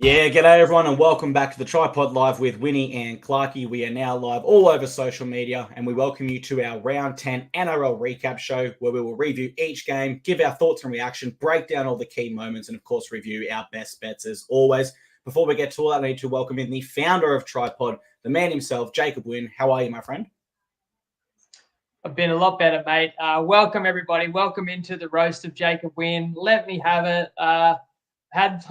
Yeah, g'day everyone and welcome back to the TryPod Live with Winnie and Clarkey. We are now live all over social media and we welcome you to our Round 10 NRL recap show where we will review each game, give our thoughts and reaction, break down all the key moments and of course review our best bets as always. Before we get to all that, I need to welcome in the founder of TryPod, the man himself, Jacob Wynn. How are you, my friend? I've been a lot better, mate. Welcome everybody. Welcome into the roast of Jacob Wynn. Let me have it. Had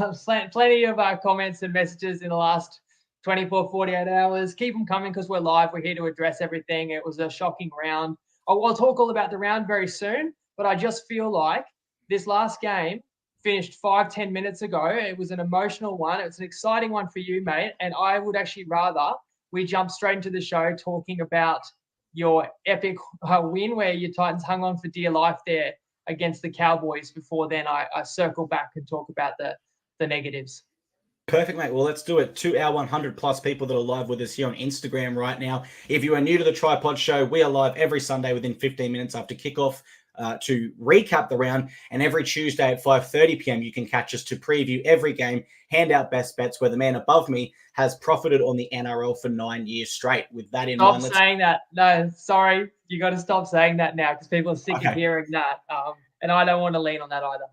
plenty of comments and messages in the last 24, 48 hours. Keep them coming because we're live. We're here to address everything. It was a shocking round. I'll talk all about the round very soon, but I just feel like this last game finished 5-10 minutes ago. It was an emotional one. It's an exciting one for you, mate. And I would actually rather we jump straight into the show talking about your epic win where your Titans hung on for dear life there against the Cowboys. Before then, I circle back and talk about the negatives. Perfect, mate. Well, let's do it. To our 100 plus people that are live with us here on Instagram right now. If you are new to the TryPod show, we are live every Sunday within 15 minutes after kickoff to recap the round. And every Tuesday at 5:30 p.m, you can catch us to preview every game, hand out best bets where the man above me has profited on the NRL for 9 years straight. With that in mind, stop saying that. No, sorry. You got to stop saying that now because people are sick of hearing that. And I don't want to lean on that either.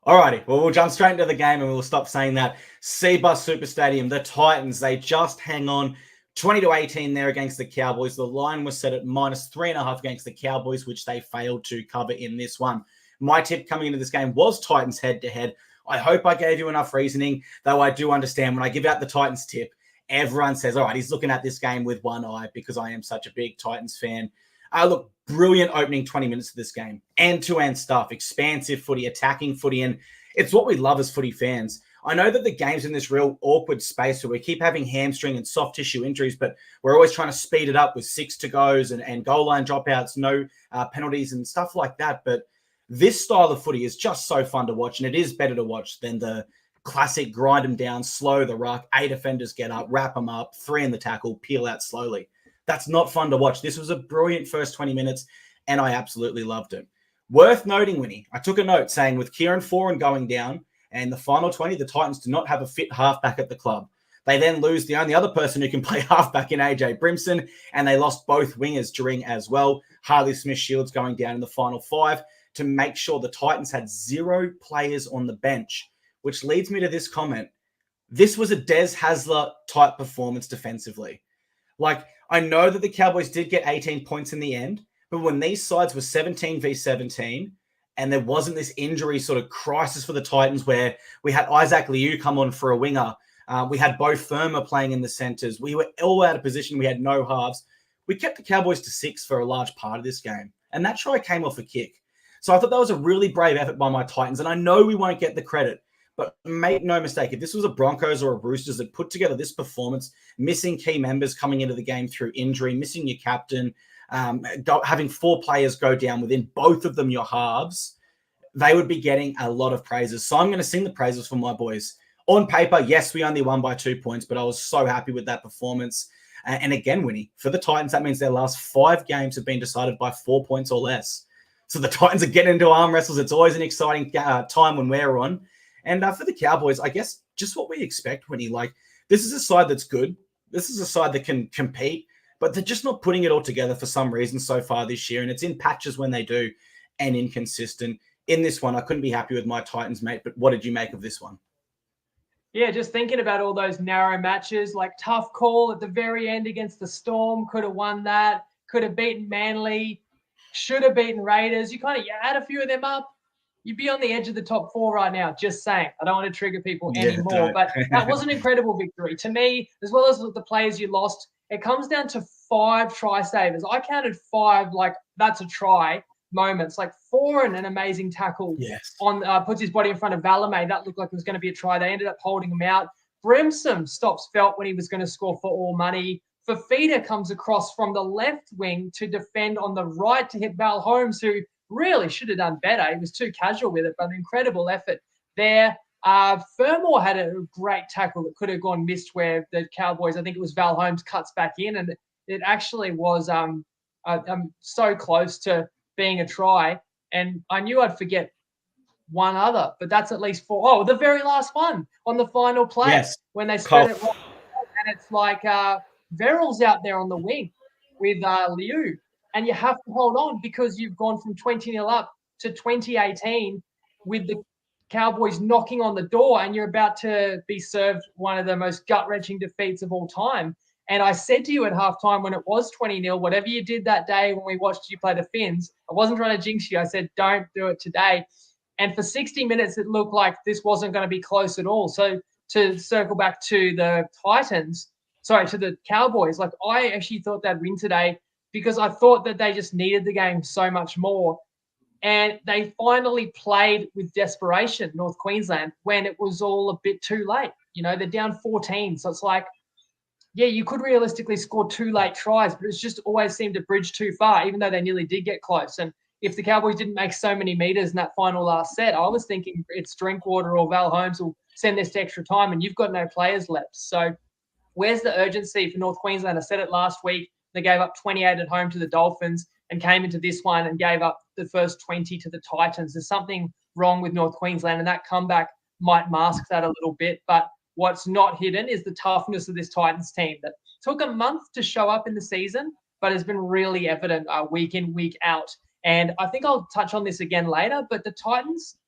Alrighty, well, we'll jump straight into the game and we'll stop saying that. Cbus Super Stadium, the Titans, they just hang on 20-18 there against the Cowboys. The line was set at -3.5 against the Cowboys, which they failed to cover in this one. My tip coming into this game was Titans head-to-head. I hope I gave you enough reasoning, though I do understand when I give out the Titans tip, everyone says, all right, he's looking at this game with one eye because I am such a big Titans fan. Look, brilliant opening 20 minutes of this game. End-to-end stuff, expansive footy, attacking footy, and it's what we love as footy fans. I know that the game's in this real awkward space where we keep having hamstring and soft tissue injuries, but we're always trying to speed it up with 6-to-goes and goal line dropouts, no penalties and stuff like that. But this style of footy is just so fun to watch, and it is better to watch than the classic grind them down, slow the ruck, 8 defenders get up, wrap them up, 3 in the tackle, peel out slowly. That's not fun to watch. This was a brilliant first 20 minutes, and I absolutely loved it. Worth noting, Winnie, I took a note saying with Kieran Foran going down and the final 20, the Titans do not have a fit halfback at the club. They then lose the only other person who can play halfback in AJ Brimson, and they lost both wingers during as well. Harley Smith-Shields going down in the final 5 to make sure the Titans had 0 players on the bench, which leads me to this comment. This was a Des Hasler type performance defensively. Like, I know that the Cowboys did get 18 points in the end, but when these sides were 17 v 17 and there wasn't this injury sort of crisis for the Titans where we had Isaac Liu come on for a winger, we had Bo Firma playing in the centers, we were all out of position, we had no halves. We kept the Cowboys to 6 for a large part of this game, and that try came off a kick. So I thought that was a really brave effort by my Titans, and I know we won't get the credit, but make no mistake, if this was a Broncos or a Roosters that put together this performance, missing key members coming into the game through injury, missing your captain, having 4 players go down within both of them your halves, they would be getting a lot of praises. So I'm going to sing the praises for my boys. On paper, yes, we only won by 2 points, but I was so happy with that performance. And again, Winnie, for the Titans, that means their last 5 games have been decided by 4 points or less. So the Titans are getting into arm wrestles. It's always an exciting time when we're on. And for the Cowboys, I guess just what we expect, Winnie. Like, this is a side that's good. This is a side that can compete, but they're just not putting it all together for some reason so far this year. And it's in patches when they do and inconsistent. In this one, I couldn't be happy with my Titans, mate. But what did you make of this one? Yeah, just thinking about all those narrow matches, like tough call at the very end against the Storm, could have won that, could have beaten Manly, should have beaten Raiders. You add a few of them up, you'd be on the edge of the top 4 right now, just saying. I don't want to trigger people anymore, but that was an incredible victory. To me, as well as the players you lost, it comes down to 5 try savers. I counted 5 like that's a try moments, like 4 and an amazing tackle on puts his body in front of Valame. That looked like it was going to be a try. They ended up holding him out. Brimson stops Felt when he was going to score for all money. Fafita comes across from the left wing to defend on the right to hit Val Holmes, who really should have done better. He was too casual with it, but an incredible effort there. Fermor had a great tackle that could have gone missed where the Cowboys, I think it was Val Holmes, cuts back in, and it actually was so close to being a try. And I knew I'd forget one other, but that's at least 4. Oh, the very last one on the final play Yes. when they spread it Cough. right, and it's like Verrills out there on the wing with Liu, and you have to hold on because you've gone from 20-0 up to 2018 with the Cowboys knocking on the door, and you're about to be served one of the most gut-wrenching defeats of all time. And I said to you at halftime when it was 20-0, whatever you did that day when we watched you play the Finns, I wasn't trying to jinx you. I said, don't do it today. And for 60 minutes, it looked like this wasn't going to be close at all. So to circle back to the to the Cowboys, like I actually thought they'd win today because I thought that they just needed the game so much more. And they finally played with desperation, North Queensland, when it was all a bit too late. They're down 14. So it's like, yeah, you could realistically score 2 late tries, but it's just always seemed to bridge too far, even though they nearly did get close. And if the Cowboys didn't make so many meters in that final last set, I was thinking it's Drinkwater or Val Holmes will send this to extra time, and you've got no players left. So where's the urgency for North Queensland? I said it last week. They gave up 28 at home to the Dolphins and came into this one and gave up the first 20 to the Titans. There's something wrong with North Queensland, and that comeback might mask that a little bit. But what's not hidden is the toughness of this Titans team that took a month to show up in the season, but has been really evident week in, week out. And I think I'll touch on this again later, but the Titans,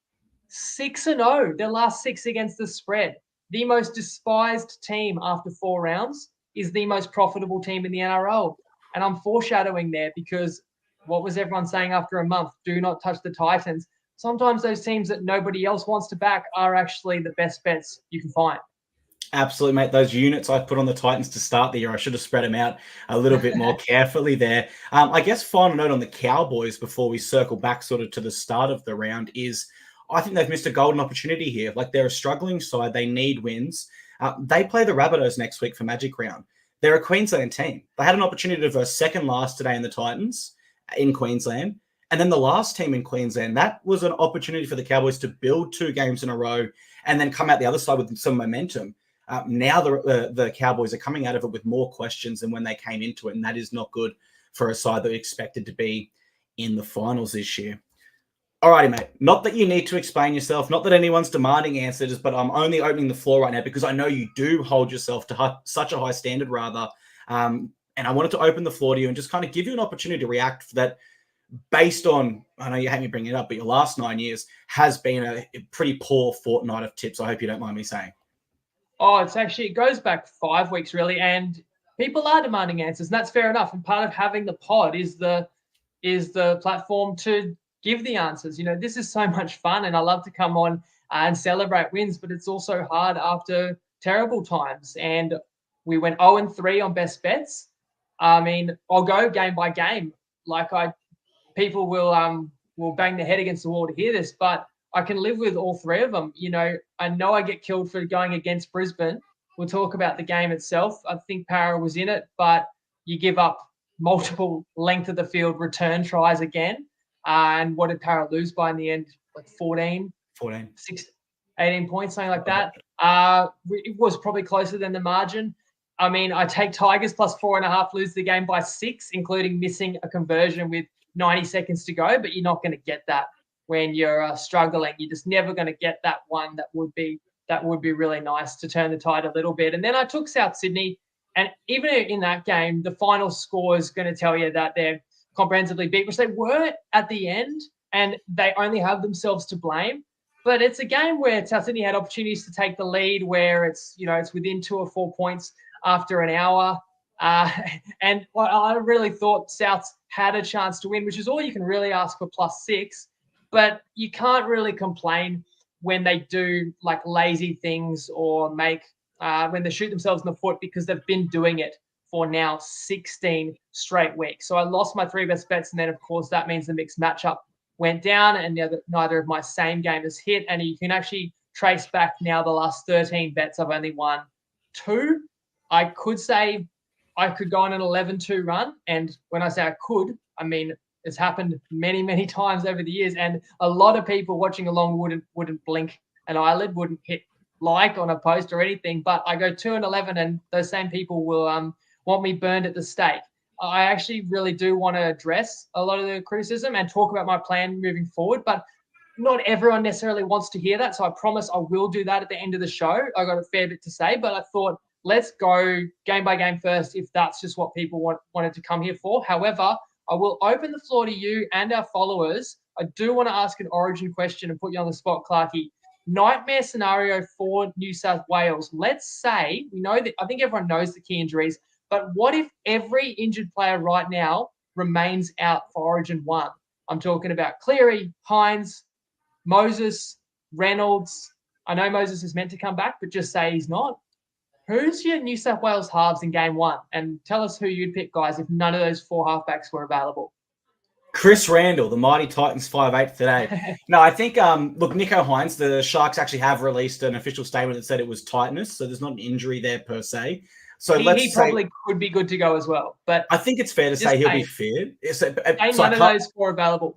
6-0, their last 6 against the spread. The most despised team after 4 rounds is the most profitable team in the NRL. And I'm foreshadowing there because what was everyone saying after a month? Do not touch the Titans. Sometimes those teams that nobody else wants to back are actually the best bets you can find. Absolutely, mate. Those units I put on the Titans to start the year, I should have spread them out a little bit more carefully there. I guess final note on the Cowboys before we circle back sort of to the start of the round is I think they've missed a golden opportunity here. Like, they're a struggling side. They need wins. They play the Rabbitohs next week for Magic Round. They're a Queensland team. They had an opportunity to verse second last today in the Titans in Queensland. And then the last team in Queensland, that was an opportunity for the Cowboys to build 2 games in a row and then come out the other side with some momentum. Now the Cowboys are coming out of it with more questions than when they came into it, and that is not good for a side that expected to be in the finals this year. All righty, mate. Not that you need to explain yourself, not that anyone's demanding answers, but I'm only opening the floor right now because I know you do hold yourself to such a high standard, rather. And I wanted to open the floor to you and just kind of give you an opportunity to react to that based on, I know you hate me bringing it up, but your last 9 years has been a pretty poor fortnight of tips. I hope you don't mind me saying. Oh, it goes back 5 weeks, really. And people are demanding answers, and that's fair enough. And part of having the pod is the platform to give the answers. This is so much fun, and I love to come on and celebrate wins, but it's also hard after terrible times. And we went 0-3 on best bets. I mean, I'll go game by game. People will bang their head against the wall to hear this, but I can live with all 3 of them. I know I get killed for going against Brisbane. We'll talk about the game itself. I think Para was in it, but you give up multiple length of the field return tries again. And what did Para lose by in the end? Like 14, 18 points, something like that. It was probably closer than the margin. I mean, I take Tigers plus 4.5, lose the game by 6, including missing a conversion with 90 seconds to go, but you're not going to get that when you're struggling. You're just never going to get that one that would be really nice to turn the tide a little bit. And then I took South Sydney, and even in that game, the final score is going to tell you that they're comprehensively beat, which they were at the end, and they only have themselves to blame. But it's a game where South Sydney had opportunities to take the lead, where it's within 2 or 4 points after an hour. And I really thought Souths had a chance to win, which is all you can really ask for +6. But you can't really complain when they do like lazy things or when they shoot themselves in the foot, because they've been doing it for now 16 straight weeks. So I lost my 3 best bets, and then of course that means the mixed matchup went down, and neither of my same gamers hit. And you can actually trace back now the last 13 bets. I've only won 2. I could say I could go on an 11-2 run, and when I say I could, I mean it's happened many, many times over the years, and a lot of people watching along wouldn't blink an eyelid, wouldn't hit like on a post or anything. But I go 2-11, and those same people will want me burned at the stake. I actually really do want to address a lot of the criticism and talk about my plan moving forward. But not everyone necessarily wants to hear that. So I promise I will do that at the end of the show. I got a fair bit to say, but I thought let's go game by game first if that's just what people wanted to come here for. However, I will open the floor to you and our followers. I do want to ask an origin question and put you on the spot, Clarky. Nightmare scenario for New South Wales. Let's say, we know that, I think everyone knows the key injuries, but what if every injured player right now remains out for Origin 1? I'm talking about Cleary, Hines, Moses, Reynolds. I know Moses is meant to come back, but just say he's not. Who's your New South Wales halves in game 1? And tell us who you'd pick, guys, if none of those 4 halfbacks were available. Chris Randall, the mighty Titans 5'8" today. No, I think, look, Nico Hines, the Sharks actually have released an official statement that said it was tightness, so there's not an injury there per se. So he probably could be good to go as well. But I think it's fair to say he'll be fit. None of those 4 available.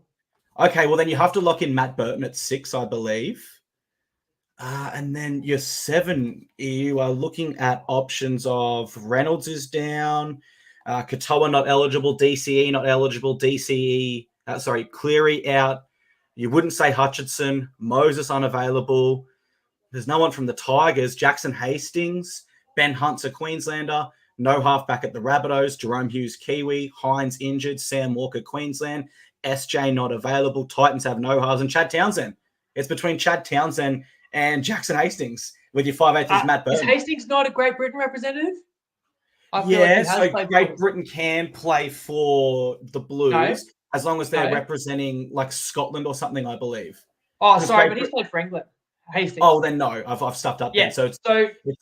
Okay, well, then you have to lock in Matt Burton at 6, I believe. And then your 7, you are looking at options of Reynolds is down, Katoa not eligible, DCE not eligible, Cleary out. You wouldn't say Hutchinson, Moses unavailable. There's no one from the Tigers. Jackson Hastings, Ben Hunt's a Queenslander, no halfback at the Rabbitohs, Jerome Hughes Kiwi, Hines injured, Sam Walker Queensland, SJ not available, Titans have no halves, and Chad Townsend. It's between Chad Townsend and Jackson Hastings with your 5'8" is Matt Burton. Is Hastings not a Great Britain representative? So Great Britain can play for the Blues as long as they're representing like Scotland or something, I believe. Oh, sorry, but he's played for England. Hastings. Oh, then no, I've stuffed up then. So it's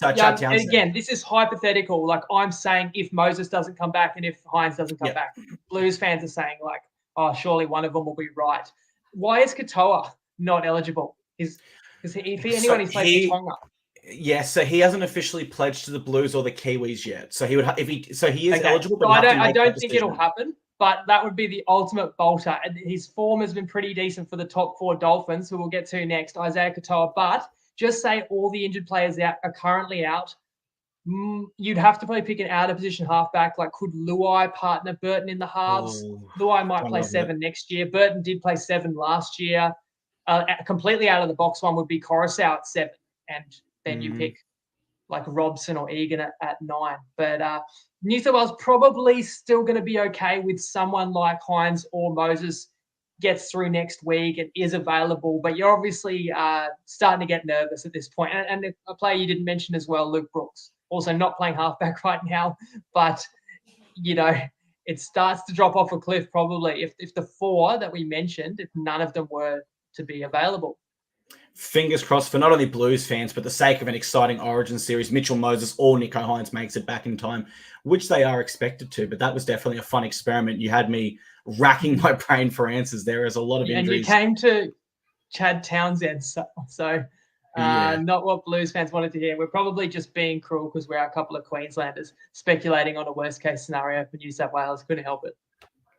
Chad Townsend. Again, this is hypothetical. Like I'm saying, if Moses doesn't come back and if Hines doesn't come back, Blues fans are saying like, oh, surely one of them will be right. Why is Katoa not eligible? He's played for Tonga. Yeah, so he hasn't officially pledged to the Blues or the Kiwis yet. So he would, he is eligible. But I don't think it'll happen. But that would be the ultimate bolter. And his form has been pretty decent for the top 4 Dolphins, who we'll get to next, Isaiah Katoa. But just say all the injured players are currently out. You'd have to probably pick an out-of-position halfback. Like, could Luai partner Burton in the halves? Luai might play 7 next year. Burton did play 7 last year. Completely out of the box one would be Coruscant at 7. And then you pick like Robson or Egan at 9. But New South Wales probably still going to be okay with someone like Hines or Moses gets through next week and is available. But you're obviously starting to get nervous at this point. And a player you didn't mention as well, Luke Brooks, also not playing halfback right now. But, you know, it starts to drop off a cliff probably if the 4 that we mentioned, if none of them were to be available. Fingers crossed for not only Blues fans, but the sake of an exciting Origin series, Mitchell Moses or Nico Hines makes it back in time, which they are expected to. But that was definitely a fun experiment. You had me racking my brain for answers. There is a lot of injuries. And you came to Chad Townsend, so not what Blues fans wanted to hear. We're probably just being cruel because we're a couple of Queenslanders speculating on a worst-case scenario for New South Wales. Couldn't help it.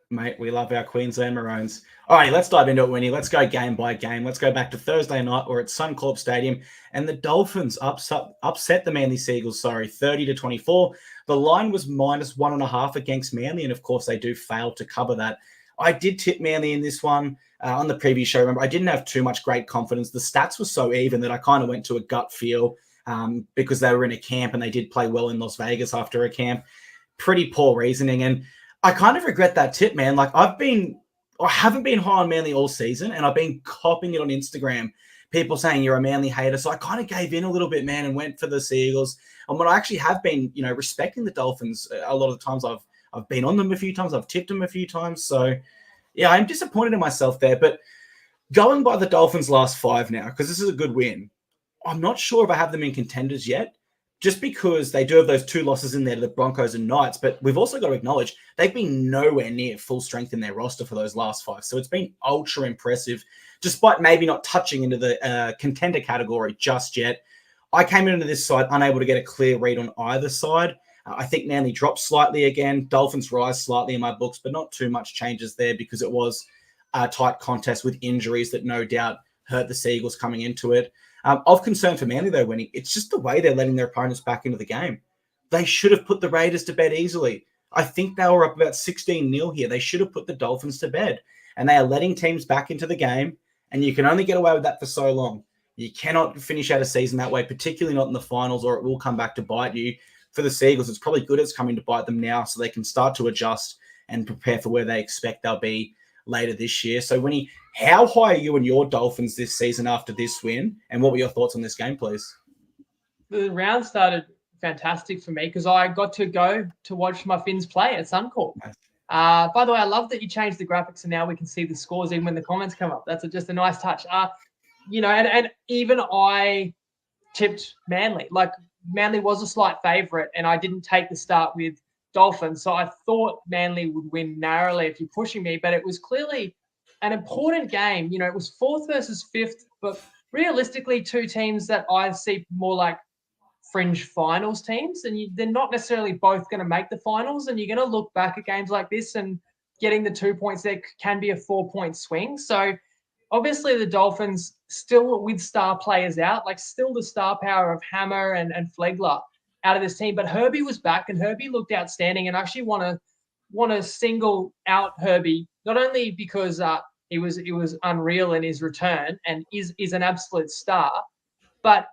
Mate, we love our Queensland Maroons. All right, let's dive into it, Winnie. Let's go game by game. Let's go back to Thursday night. We're at Suncorp Stadium, and the Dolphins upset the Manly Seagulls, 30-24. The line was -1.5 against Manly, and of course, they do fail to cover that. I did tip Manly in this one on the previous show. Remember, I didn't have too much great confidence. The stats were so even that I kind of went to a gut feel because they were in a camp, and they did play well in Las Vegas after a camp. Pretty poor reasoning, and I kind of regret that tip, man. Like I haven't been high on Manly all season, and I've been copying it on Instagram. People saying you're a Manly hater. So I kind of gave in a little bit, man, and went for the Seagulls. And when I actually have been, respecting the Dolphins a lot of the times, I've been on them a few times. I've tipped them a few times. So yeah, I'm disappointed in myself there. But going by the Dolphins' last 5 now, because this is a good win, I'm not sure if I have them in contenders yet. Just because they do have those 2 losses in there to the Broncos and Knights, but we've also got to acknowledge they've been nowhere near full strength in their roster for those last 5. So it's been ultra impressive, despite maybe not touching into the contender category just yet. I came into this side unable to get a clear read on either side. I think Manly drops slightly again. Dolphins rise slightly in my books, but not too much changes there because it was a tight contest with injuries that no doubt hurt the Seagulls coming into it. Of concern for Manly, though, winning, it's just the way they're letting their opponents back into the game. They should have put the Raiders to bed easily. I think they were up about 16-0 here. They should have put the Dolphins to bed. And they are letting teams back into the game And you can only get away with that for so long. You cannot finish out a season that way, particularly not in the finals, or it will come back to bite you. For the Seagulls, it's probably good it's coming to bite them now so they can start to adjust and prepare for where they expect they'll be later this year. So, Winnie, how high are you and your Dolphins this season after this win? And what were your thoughts on this game, please? The round started fantastic for me because I got to go to watch my Finns play at Suncorp. By the way, I love that you changed the graphics and now we can see the scores even when the comments come up. That's just a nice touch. And even I tipped Manly. Like, Manly was a slight favourite, and I didn't take the start with Dolphins. So I thought Manly would win narrowly if you're pushing me, but it was clearly an important game. It was fourth versus fifth, but realistically, two teams that I see more like fringe finals teams, and they're not necessarily both going to make the finals. And you're going to look back at games like this, and getting the 2 points there can be a 4-point swing. So obviously the Dolphins still with star players out, like still the star power of Hammer and Flegler out of this team. But Herbie was back, and Herbie looked outstanding. And I actually want to single out Herbie, not only because he was unreal in his return and is an absolute star, but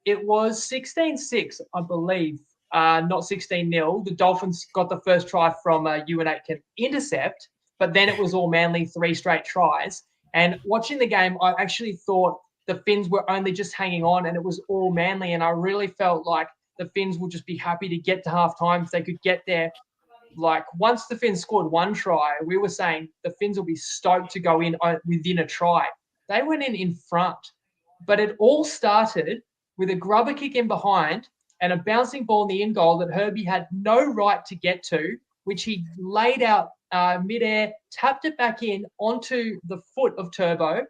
it was 16-6, I believe, not 16-0. The Dolphins got the first try from Ewan Aitken intercept, but then it was all Manly 3 straight tries. And watching the game, I actually thought the Finns were only just hanging on, and it was all Manly. And I really felt like the Finns would just be happy to get to halftime if they could get there. Like, once the Finns scored one try, we were saying the Finns will be stoked to go in within a try. They went in front. But it all started with a grubber kick in behind and a bouncing ball in the in goal that Herbie had no right to get to, which he laid out midair, tapped it back in onto the foot of Turbo,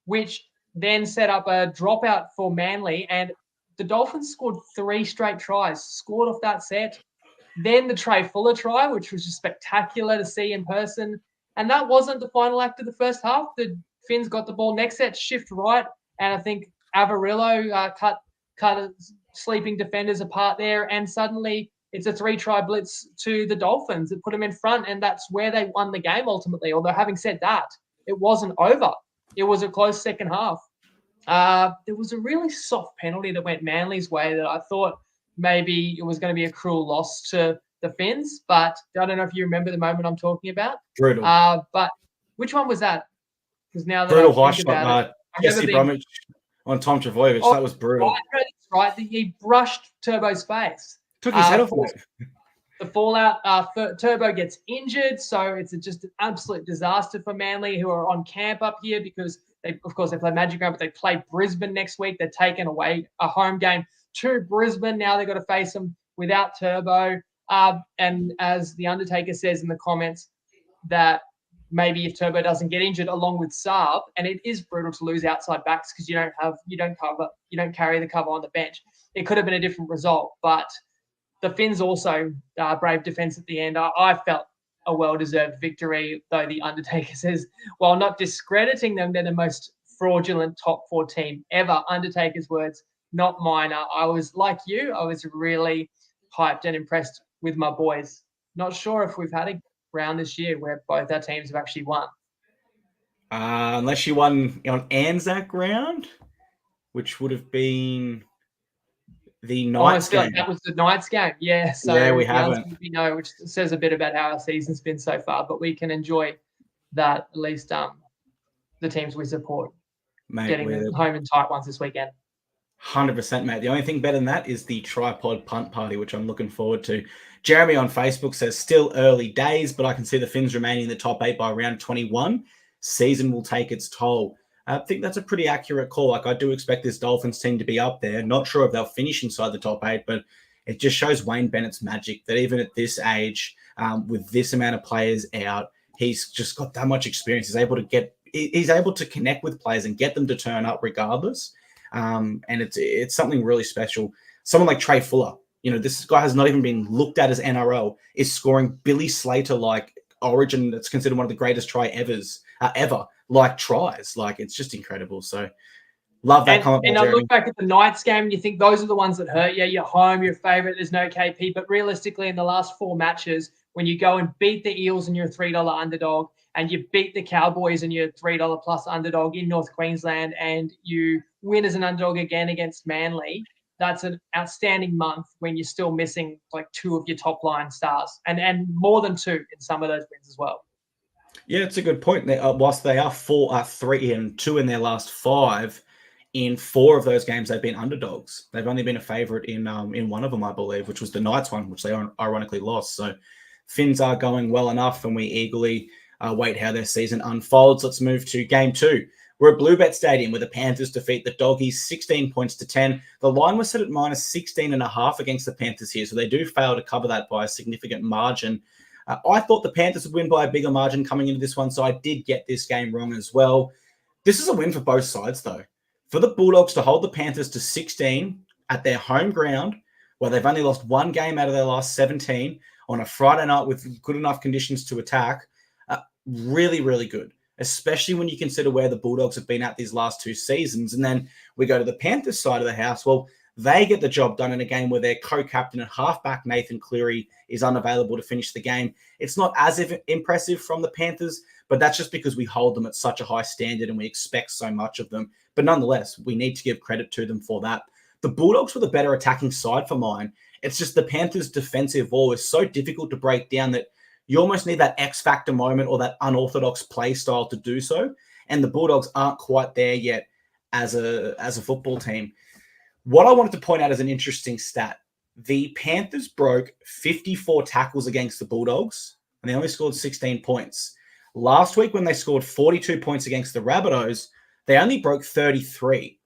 which then set up a dropout for Manly. And the Dolphins scored 3 straight tries, scored off that set. Then the Trey Fuller try, which was just spectacular to see in person. And that wasn't the final act of the first half. The Finns got the ball next set, shift right, and I think Avarillo cut sleeping defenders apart there, and suddenly it's a 3-try blitz to the Dolphins. It put them in front, and that's where they won the game ultimately. Although, having said that, it wasn't over. It was a close second half. There was a really soft penalty that went Manly's way that I thought maybe it was going to be a cruel loss to the Finns, but I don't know if you remember the moment I'm talking about. Brutal. But which one was that? Because now that brutal I think about it, Jesse Bromwich on Tom Trbojevic. That was brutal. Right. He brushed Turbo's face. Took his head off. The fallout, Turbo gets injured, so it's just an absolute disaster for Manly, who are on camp up here because they play Magic Round, but they play Brisbane next week. They're taking away a home game to Brisbane. Now they've got to face them without Turbo. And as the Undertaker says in the comments, that maybe if Turbo doesn't get injured along with Saab, and it is brutal to lose outside backs because you don't carry the cover on the bench. It could have been a different result, but the Finns also brave defence at the end. I felt a well-deserved victory, though the Undertaker says, while not discrediting them, they're the most fraudulent top 4 team ever. Undertaker's words, not mine. I was like you. I was really hyped and impressed with my boys. Not sure if we've had a round this year where both our teams have actually won. Unless you won on Anzac round, which would have been the Knights game. Like that was the Knights game. Yeah. So yeah, we haven't. Which says a bit about how our season's been so far, but we can enjoy that at least the teams we support getting them home and tight ones this weekend. 100%, mate. The only thing better than that is the TryPod punt party, which I'm looking forward to. Jeremy on Facebook says, still early days, but I can see the Finns remaining in the top 8 by round 21. Season will take its toll. I think that's a pretty accurate call. Like, I do expect this Dolphins team to be up there. Not sure if they'll finish inside the top 8, but it just shows Wayne Bennett's magic that even at this age, with this amount of players out, he's just got that much experience. He's able to connect with players and get them to turn up regardless. And it's something really special. Someone like Trey Fuller, this guy has not even been looked at as NRL, is scoring Billy Slater like Origin. That's considered one of the greatest try ever, like tries. Like, it's just incredible. So love that comment. And I look back at the Knights game and you think those are the ones that hurt you. You're home, you're a favourite, there's no KP. But realistically, in the last 4 matches, when you go and beat the Eels and you're a $3 underdog, and you beat the Cowboys and you're a $3 plus underdog in North Queensland, and you win as an underdog again against Manly, that's an outstanding month when you're still missing like 2 of your top line stars, and more than 2 in some of those wins as well. Yeah, it's a good point. Whilst they are 3-2 in their last 5, in 4 of those games they've been underdogs. They've only been a favourite in one of them, I believe, which was the Knights one, which they ironically lost. So Finns are going well enough, and we eagerly wait how their season unfolds. Let's move to game 2. We're at Bluebet Stadium where the Panthers defeat the Doggies 16 points to 10. The line was set at minus 16.5 against the Panthers here, so they do fail to cover that by a significant margin. I thought the Panthers would win by a bigger margin coming into this one, so I did get this game wrong as well. This is a win for both sides, though. For the Bulldogs to hold the Panthers to 16 at their home ground, where they've only lost 1 game out of their last 17 on a Friday night with good enough conditions to attack, really, really good, especially when you consider where the Bulldogs have been at these last 2 seasons. And then we go to the Panthers side of the house. Well, they get the job done in a game where their co-captain and halfback Nathan Cleary is unavailable to finish the game. It's not as impressive from the Panthers, but that's just because we hold them at such a high standard and we expect so much of them. But nonetheless, we need to give credit to them for that. The Bulldogs were the better attacking side for mine. It's just the Panthers' defensive wall is so difficult to break down that you almost need that X-factor moment or that unorthodox play style to do so. And the Bulldogs aren't quite there yet as a football team. What I wanted to point out as an interesting stat, the Panthers broke 54 tackles against the Bulldogs, and they only scored 16 points. Last week, when they scored 42 points against the Rabbitohs, they only broke 33.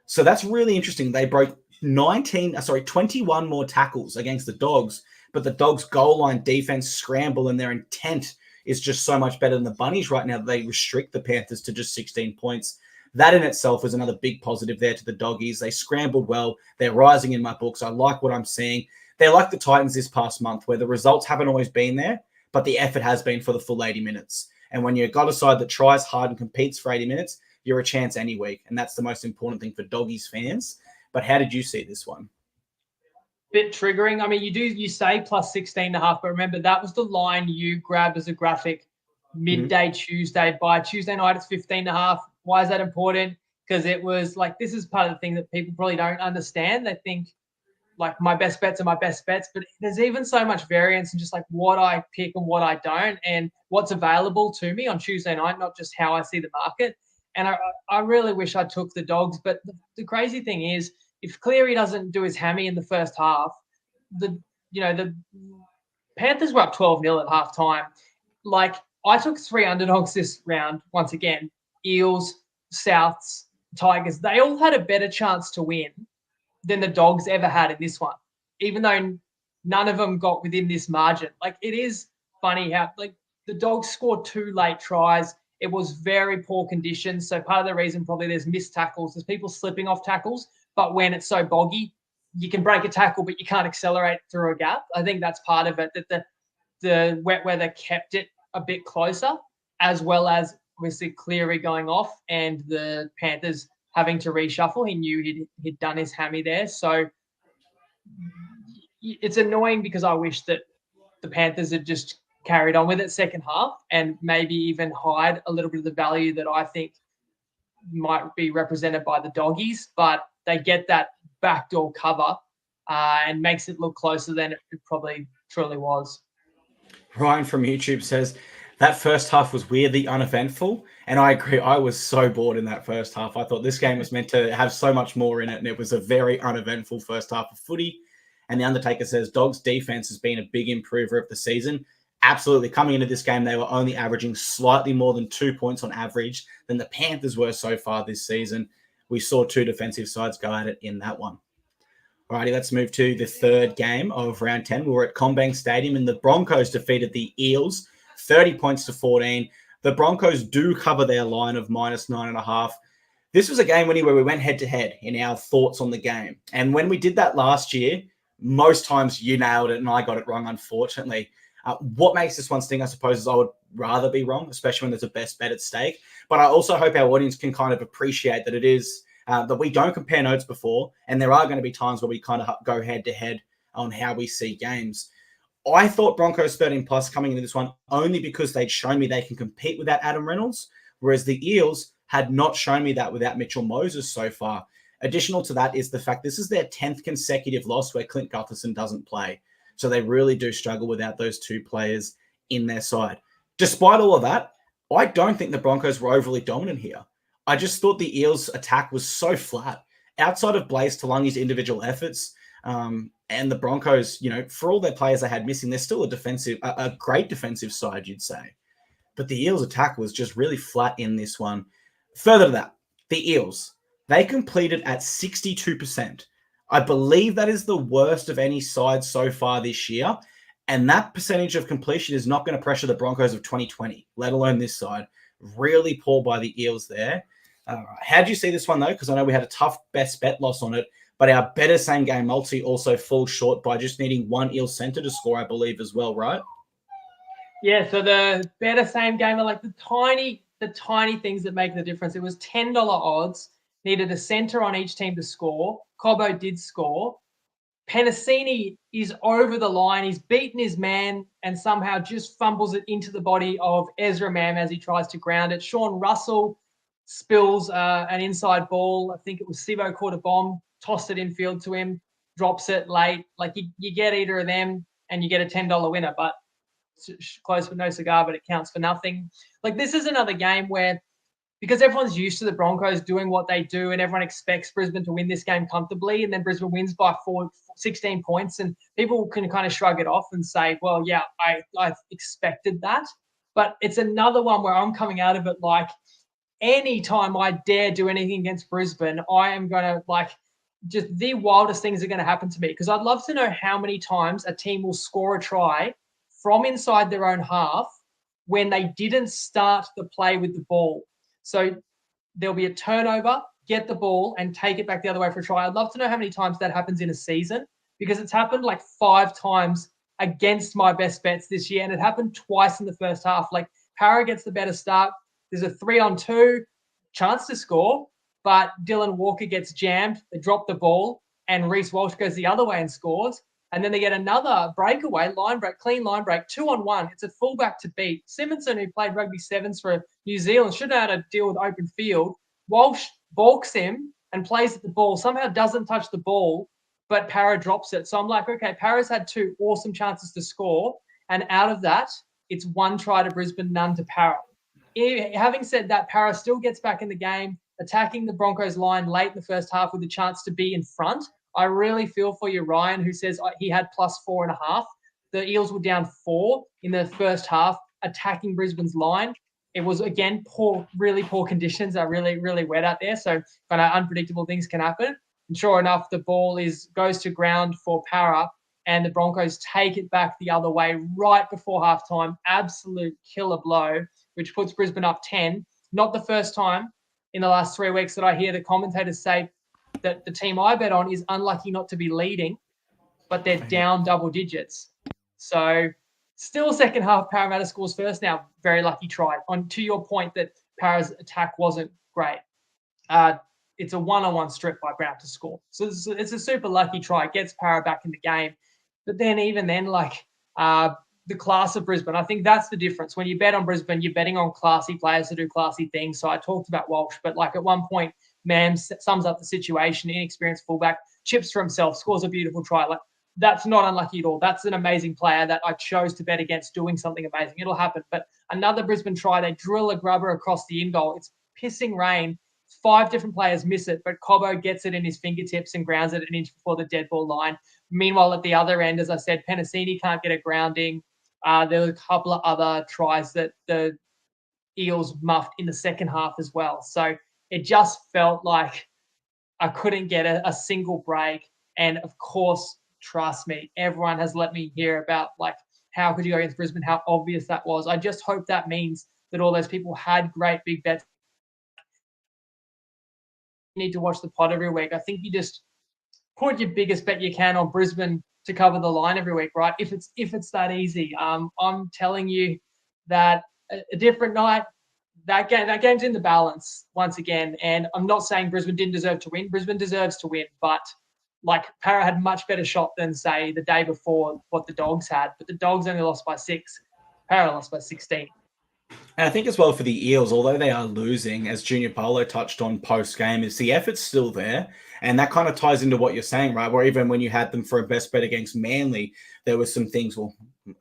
So that's really interesting. They broke 21 more tackles against the Dogs, but the Dogs' goal line defense scramble and their intent is just so much better than the Bunnies right now that they restrict the Panthers to just 16 points. That in itself is another big positive there to the Doggies. They scrambled well. They're rising in my books. I like what I'm seeing. They're like the Titans this past month, where the results haven't always been there, but the effort has been for the full 80 minutes. And when you've got a side that tries hard and competes for 80 minutes, you're a chance any week. And that's the most important thing for Doggies fans. But how did you see this one? Bit triggering. I mean, you say plus 16.5, but remember that was the line you grabbed as a graphic midday Tuesday. By Tuesday night, it's 15.5. Why is that important? Because it was like, this is part of the thing that people probably don't understand. They think like my best bets are my best bets, but there's even so much variance in just like what I pick and what I don't and what's available to me on Tuesday night, not just how I see the market. And I really wish I took the Dogs, but the crazy thing is, if Cleary doesn't do his hammy in the first half, the Panthers were up 12-0 at halftime. Like, I took 3 underdogs this round once again. Eels, Souths, Tigers. They all had a better chance to win than the Dogs ever had in this one, even though none of them got within this margin. Like, it is funny how like the Dogs scored 2 late tries. It was very poor conditions. So part of the reason probably there's missed tackles. There's people slipping off tackles. But when it's so boggy, you can break a tackle, but you can't accelerate through a gap. I think that's part of it, that the wet weather kept it a bit closer, as well as obviously Cleary going off and the Panthers having to reshuffle. He knew he'd done his hammy there. So it's annoying because I wish that the Panthers had just carried on with it second half and maybe even hide a little bit of the value that I think might be represented by the Doggies, but they get that backdoor cover and makes it look closer than it probably truly was. Ryan from YouTube says, that first half was weirdly uneventful. And I agree. I was so bored in that first half. I thought this game was meant to have so much more in it. And it was a very uneventful first half of footy. And the Undertaker says, Dogs defense has been a big improver of the season. Absolutely. Coming into this game, they were only averaging slightly more than 2 points on average than the Panthers were so far this season. We saw 2 defensive sides go at it in that one. Alrighty, let's move to the third game of round 10. We were at CommBank Stadium and the Broncos defeated the Eels 30 points to 14. The Broncos do cover their line of minus 9.5. This was a game, Winnie, where we went head-to-head in our thoughts on the game. And when we did that last year, most times you nailed it and I got it wrong, unfortunately. What makes this one sting, I suppose, is I would rather be wrong, especially when there's a best bet at stake. But I also hope our audience can kind of appreciate that it is that we don't compare notes before, and there are going to be times where we kind of go head-to-head on how we see games. I thought Broncos 13 plus coming into this one only because they'd shown me they can compete without Adam Reynolds, whereas the Eels had not shown me that without Mitchell Moses so far. Additional to that is the fact this is their 10th consecutive loss where Clint Gutherson doesn't play. So they really do struggle without those two players in their side. Despite all of that, I don't think the Broncos were overly dominant here. I just thought the Eels' attack was so flat. Outside of Blaze Talangi's individual efforts, and the Broncos, for all their players they had missing, they're still a great defensive side, you'd say. But the Eels' attack was just really flat in this one. Further to that, the Eels, they completed at 62%. I believe that is the worst of any side so far this year. And that percentage of completion is not going to pressure the Broncos of 2020, let alone this side. Really poor by the Eels there. How do you see this one, though? Because I know we had a tough best bet loss on it, but our better same game multi also falls short by just needing one Eel center to score, I believe, as well, right? Yeah, so the better same game are like the tiny things that make the difference. It was $10 odds, needed a center on each team to score. Cobbo did score. Penasini is over the line. He's beaten his man and somehow just fumbles it into the body of Ezra Mam as he tries to ground it. Sean Russell spills an inside ball. I think it was Sivo caught a bomb, tossed it infield to him, drops it late. Like you get either of them and you get a $10 winner, but close but no cigar, but it counts for nothing. Like this is another game where, because everyone's used to the Broncos doing what they do and everyone expects Brisbane to win this game comfortably, and then Brisbane wins by 16 points, and people can kind of shrug it off and say, well, yeah, I expected that. But it's another one where I'm coming out of it like, anytime I dare do anything against Brisbane, I am going to just the wildest things are going to happen to me, because I'd love to know how many times a team will score a try from inside their own half when they didn't start the play with the ball. So there'll be a turnover, get the ball, and take it back the other way for a try. I'd love to know how many times that happens in a season, because it's happened like 5 times against my best bets this year, and it happened twice in the first half. Like Para gets the better start. There's a 3-on-2 chance to score, but Dylan Walker gets jammed. They drop the ball, and Reece Walsh goes the other way and scores. And then they get another breakaway, clean line break, 2-on-1. It's a fullback to beat. Simonson, who played rugby sevens for New Zealand, should know how to deal with open field. Walsh balks him and plays at the ball, somehow doesn't touch the ball, but Para drops it. So I'm like, okay, Para's had 2 awesome chances to score, and out of that, it's 1 try to Brisbane, none to Para. Having said that, Para still gets back in the game, attacking the Broncos line late in the first half with a chance to be in front. I really feel for you, Ryan, who says he had plus 4.5. The Eels were down 4 in the first half, attacking Brisbane's line. It was, again, really poor conditions. Are really, really wet out there. So kind of unpredictable things can happen. And sure enough, the ball goes to ground for Para, and the Broncos take it back the other way right before halftime. Absolute killer blow, which puts Brisbane up 10. Not the first time in the last 3 weeks that I hear the commentators say that the team I bet on is unlucky not to be leading, but they're down double digits. So still second half, Parramatta scores first. Now, very lucky try. To your point that Para's attack wasn't great. It's a one-on-one strip by Brown to score. So it's a super lucky try. It gets Para back in the game. But then even then, the class of Brisbane, I think that's the difference. When you bet on Brisbane, you're betting on classy players to do classy things. So I talked about Walsh, but at one point, Mam sums up the situation, inexperienced fullback, chips for himself, scores a beautiful try. That's not unlucky at all. That's an amazing player that I chose to bet against doing something amazing. It'll happen. But another Brisbane try, they drill a grubber across the in goal. It's pissing rain. 5 different players miss it, but Cobbo gets it in his fingertips and grounds it an inch before the dead ball line. Meanwhile, at the other end, as I said, Penasini can't get a grounding. There were a couple of other tries that the Eels muffed in the second half as well. So it just felt like I couldn't get a single break. And of course, trust me, everyone has let me hear about how could you go against Brisbane, how obvious that was. I just hope that means that all those people had great big bets. You need to watch the pod every week. I think you just put your biggest bet you can on Brisbane to cover the line every week, right? If it's that easy. I'm telling you that a different night, that game's in the balance once again. And I'm not saying Brisbane didn't deserve to win. Brisbane deserves to win, but like Para had much better shot than, say, the day before what the Dogs had, but the Dogs only lost by 6. Para lost by 16. And I think as well for the Eels, although they are losing, as Junior Polo touched on post-game, is the effort's still there. And that kind of ties into what you're saying, right? Where even when you had them for a best bet against Manly, there were some things, well,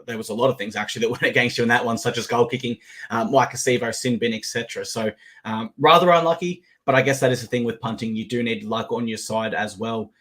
there was a lot of things actually that went against you in that one, such as goal kicking, Mike Acevo, sin bin, etc. So rather unlucky, but I guess that is the thing with punting. You do need luck on your side as well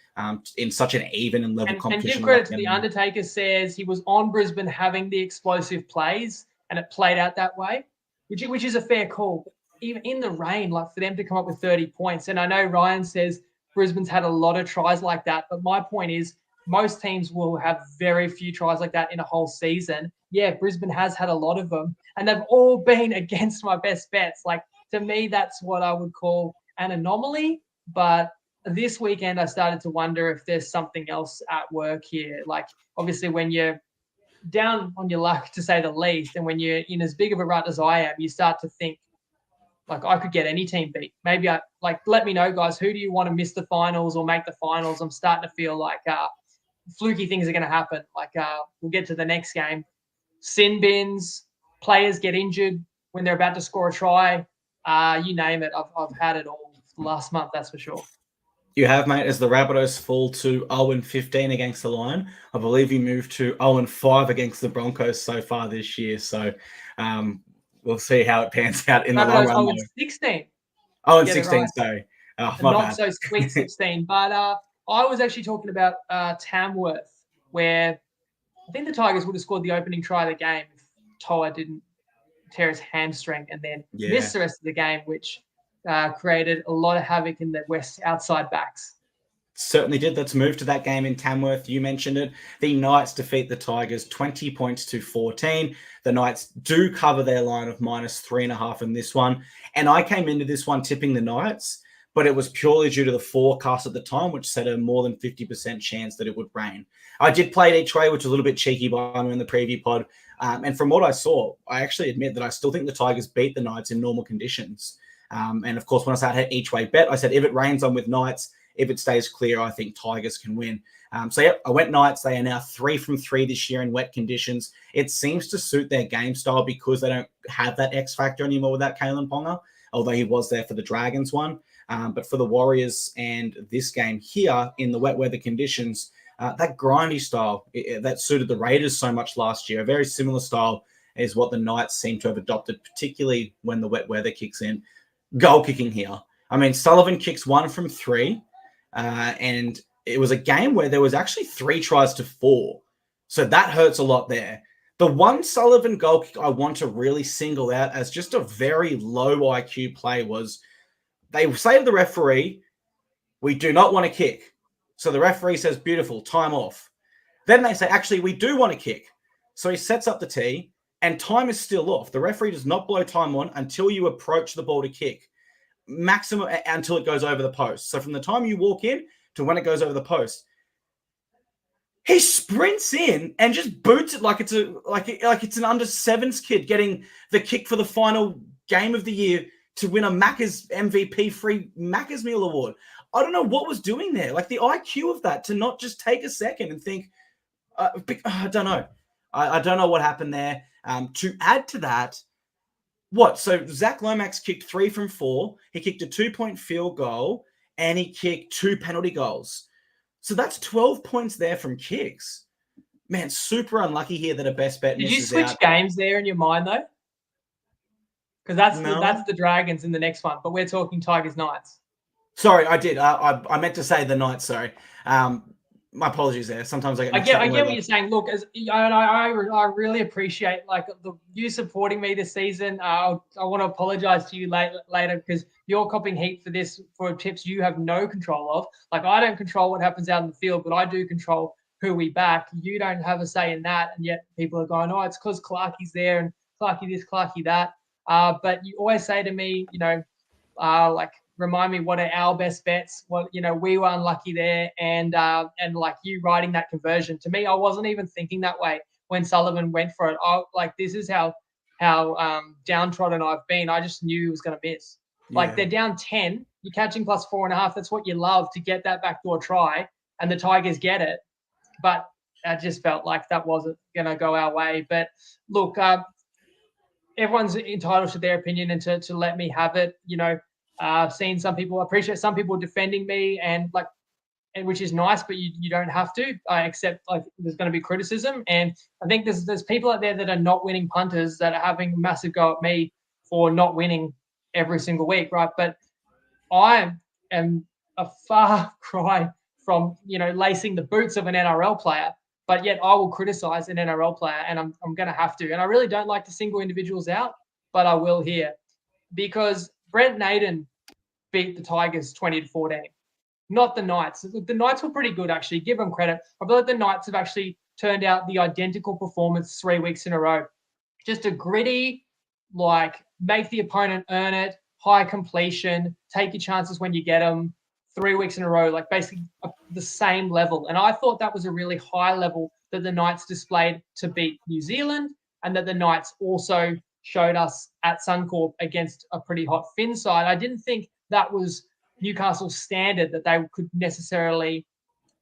in such an even and level competition. And give credit to the Undertaker, says he was on Brisbane having the explosive plays and it played out that way, which is a fair call. Even in the rain, like for them to come up with 30 points. And I know Ryan says Brisbane's had a lot of tries like that, but my point is most teams will have very few tries like that in a whole season. Yeah, Brisbane has had a lot of them, and they've all been against my best bets. Like, to me, that's what I would call an anomaly. But this weekend, I started to wonder if there's something else at work here. Like, obviously, when you're down on your luck, to say the least, and when you're in as big of a rut as I am, you start to think, like, I could get any team beat. Maybe let me know, guys, who do you want to miss the finals or make the finals? I'm starting to feel like fluky things are going to happen. Like, we'll get to the next game. Sin bins, players get injured when they're about to score a try. You name it. I've had it all last month, that's for sure. You have, mate, as the Rabbitohs fall to 0-15 against the Lion. I believe you moved to 0-5 against the Broncos so far this year. So we'll see how it pans out in the long run. 0-16. 0-16, right. Sorry. Oh, not so sweet 16. But I was actually talking about Tamworth, where I think the Tigers would have scored the opening try of the game if Toa didn't tear his hamstring and then miss the rest of the game, which created a lot of havoc in the West outside backs. Certainly did. Let's move to that game in Tamworth. You mentioned it. The Knights defeat the Tigers 20 points to 14. The Knights do cover their line of -3.5 in this one. And I came into this one tipping the Knights, but it was purely due to the forecast at the time, which said a more than 50% chance that it would rain. I did play it each way, which was a little bit cheeky by me in the preview pod. And from what I saw, I actually admit that I still think the Tigers beat the Knights in normal conditions. And of course, when I said each way bet, I said if it rains, I'm with Knights. If it stays clear, I think Tigers can win. I went Knights. They are now 3 from 3 this year in wet conditions. It seems to suit their game style because they don't have that X factor anymore without Kalen Ponga, although he was there for the Dragons one. But for the Warriors and this game here in the wet weather conditions, that grindy style that suited the Raiders so much last year, a very similar style is what the Knights seem to have adopted, particularly when the wet weather kicks in. Goal kicking here. I mean, Sullivan kicks 1 from 3. And it was a game where there was actually 3 tries to 4. So that hurts a lot there. The one Sullivan goal kick I want to really single out as just a very low IQ play was they say to the referee, we do not want to kick. So the referee says, beautiful, time off. Then they say, actually, we do want to kick. So he sets up the tee and time is still off. The referee does not blow time on until you approach the ball to kick. Maximum until it goes over the post. So from the time you walk in to when it goes over the post, he sprints in and just boots it like it's it's an under 7s kid getting the kick for the final game of the year to win a Macca's MVP free Macca's meal award. I don't know what was doing there. Like the IQ of that to not just take a second and think, I don't know. I don't know what happened there. To add to that, so Zach Lomax kicked 3 from 4. He kicked a 2-point field goal and he kicked 2 penalty goals. So that's 12 points there from kicks. Man, super unlucky here that a best bet misses out. Did you switch games there in your mind though? Because that's the Dragons in the next one, but we're talking Tigers Knights. Sorry, I did. I meant to say the Knights. Sorry. My apologies there. Sometimes I get what you're saying. Look, I really appreciate you supporting me this season. I want to apologize to you later because you're copping heat for this for tips you have no control of. Like I don't control what happens out in the field, but I do control who we back. You don't have a say in that, and yet people are going, "Oh, it's because Clarkie's there and Clarkie this, Clarkie that." But you always say to me, remind me what are our best bets. What we were unlucky there, and like you writing that conversion to me, I wasn't even thinking that way when Sullivan went for it. This is how downtrodden I've been. I just knew he was going to miss. Yeah. Like they're down 10, you're catching +4.5. That's what you love to get that backdoor try. and the Tigers get it. But I just felt like that wasn't going to go our way. But look, everyone's entitled to their opinion and to let me have it. I've seen some people, appreciate some people defending me and which is nice, but you don't have to accept there's going to be criticism. And I think there's people out there that are not winning punters that are having a massive go at me for not winning every single week, right? But I am a far cry from, lacing the boots of an NRL player, but yet I will criticize an NRL player, and I'm going to have to. And I really don't like to single individuals out, but I will here, because Brent Naden beat the Tigers 20-14. Not the Knights. The Knights were pretty good, actually. Give them credit. I feel like the Knights have actually turned out the identical performance 3 weeks in a row. Just a gritty, make the opponent earn it, high completion, take your chances when you get them, 3 weeks in a row, basically the same level. And I thought that was a really high level that the Knights displayed to beat New Zealand, and that the Knights also showed us at Suncorp against a pretty hot Finn side. I didn't think that was Newcastle's standard that they could necessarily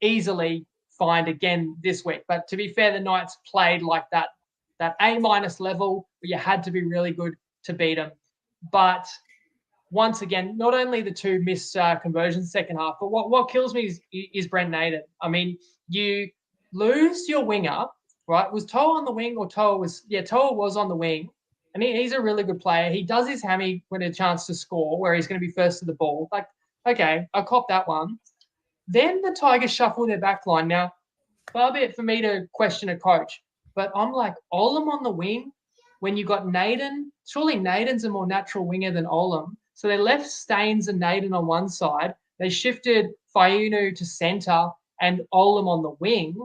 easily find again this week. But to be fair, the Knights played like that A- level, but you had to be really good to beat them. But once again, not only the two missed conversions second half, but what kills me is Brent Naden. I mean, you lose your winger, right? Was Toa on the wing, or Toa was on the wing. And he's a really good player. He does his hammy when a chance to score, where he's going to be first to the ball. Okay, I'll cop that one. Then the Tigers shuffle their back line. Now, far be it for me to question a coach, but I'm like, Olam on the wing, when you got Naden, surely Naden's a more natural winger than Olam. So they left Staines and Naden on one side. They shifted Fayunu to centre and Olam on the wing.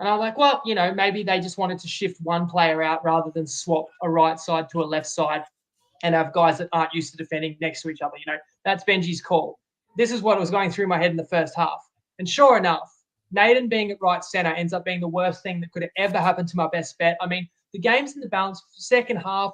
And I'm like, well, maybe they just wanted to shift one player out rather than swap a right side to a left side and have guys that aren't used to defending next to each other. That's Benji's call. This is what was going through my head in the first half. And sure enough, Naden being at right centre ends up being the worst thing that could have ever happened to my best bet. I mean, the game's in the balance. Second half,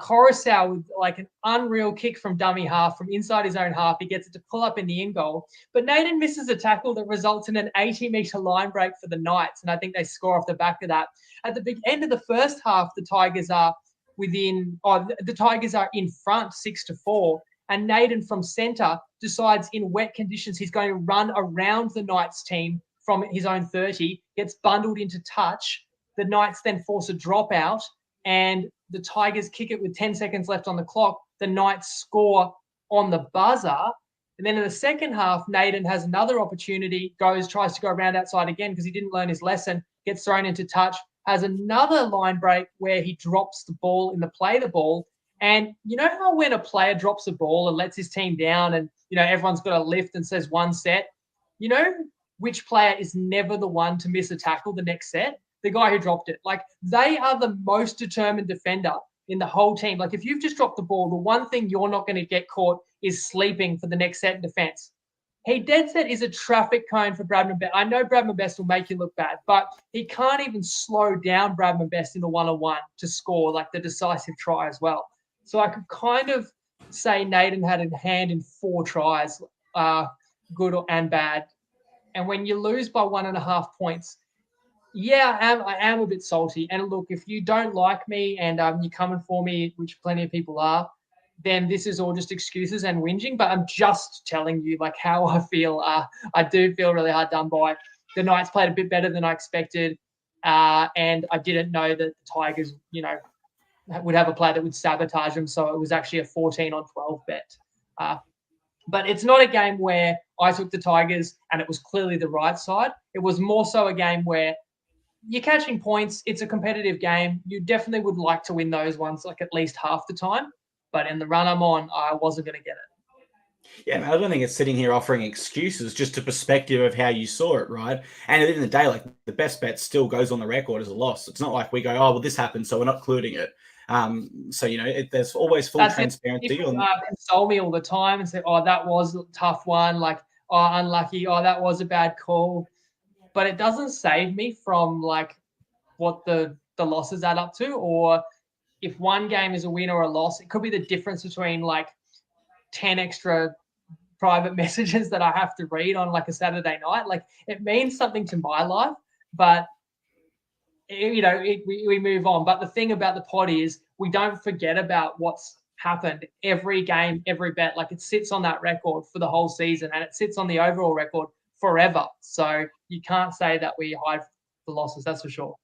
Coruscant with an unreal kick from dummy half, from inside his own half. He gets it to pull up in the in goal. But Naden misses a tackle that results in an 80-metre line break for the Knights, and I think they score off the back of that. At the big end of the first half, the Tigers are in front 6-4, and Naden from centre decides in wet conditions he's going to run around the Knights team from his own 30, gets bundled into touch. The Knights then force a dropout, and the Tigers kick it with 10 seconds left on the clock. The Knights score on the buzzer. And then in the second half, Naden has another opportunity, tries to go around outside again because he didn't learn his lesson, gets thrown into touch, has another line break where he drops the ball in the play the ball. And you know how when a player drops a ball and lets his team down and, everyone's got a lift and says one set, which player is never the one to miss a tackle the next set? The guy who dropped it. They are the most determined defender in the whole team. If you've just dropped the ball, the one thing you're not going to get caught is sleeping for the next set in defense. He dead set is a traffic cone for Bradman Best. I know Bradman Best will make you look bad, but he can't even slow down Bradman Best in a one-on-one to score the decisive try as well. So I could kind of say Naden had a hand in 4 tries, good and bad. And when you lose by 1.5 points, I am a bit salty. And look, if you don't like me and you're coming for me, which plenty of people are, then this is all just excuses and whinging. But I'm just telling you how I feel. I do feel really hard done by. The Knights played a bit better than I expected. And I didn't know that the Tigers, would have a player that would sabotage them. So it was actually a 14-on-12 bet. But it's not a game where I took the Tigers and it was clearly the right side. It was more so a game where you're catching points. It's a competitive game. You definitely would like to win those ones at least half the time. But in the run I'm on, I wasn't going to get it. Yeah, man, I don't think it's sitting here offering excuses, just a perspective of how you saw it, right? And at the end of the day, the best bet still goes on the record as a loss. It's not like we go, oh, well, this happened, so we're not including it. There's always full transparency. People console me all the time and say, oh, that was a tough one. Unlucky. Oh, that was a bad call. But it doesn't save me from what the losses add up to, or if one game is a win or a loss, it could be the difference between 10 extra private messages that I have to read on like a Saturday night. Like it means something to my life, but we move on. But the thing about the pod is we don't forget about what's happened every game, every bet. Like it sits on that record for the whole season, and it sits on the overall record forever. So you can't say that we hide the losses. That's for sure.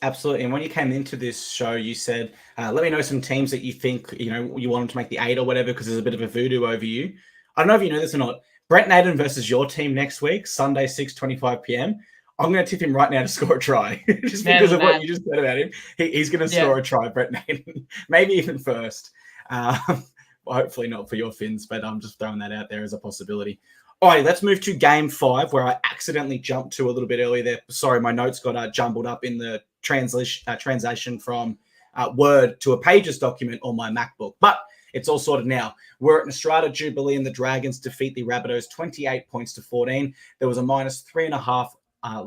Absolutely. And when you came into this show, you said, let me know some teams that you think, you wanted to make the 8 or whatever, because there's a bit of a voodoo over you. I don't know if you know this or not. Brent Naden versus your team next week, Sunday, 6:25 p.m. I'm going to tip him right now to score a try, just because of what you just said about him. He's going to score a try, Brent Naden, maybe even first. Well, hopefully not for your Finns, but I'm just throwing that out there as a possibility. All right, let's move to game 5, where I accidentally jumped to a little bit earlier there. Sorry, my notes got jumbled up in the translation from Word to a Pages document on my MacBook. But it's all sorted now. We're at Nostrada Jubilee, and the Dragons defeat the Rabbitohs 28 points to 14. There was a -3.5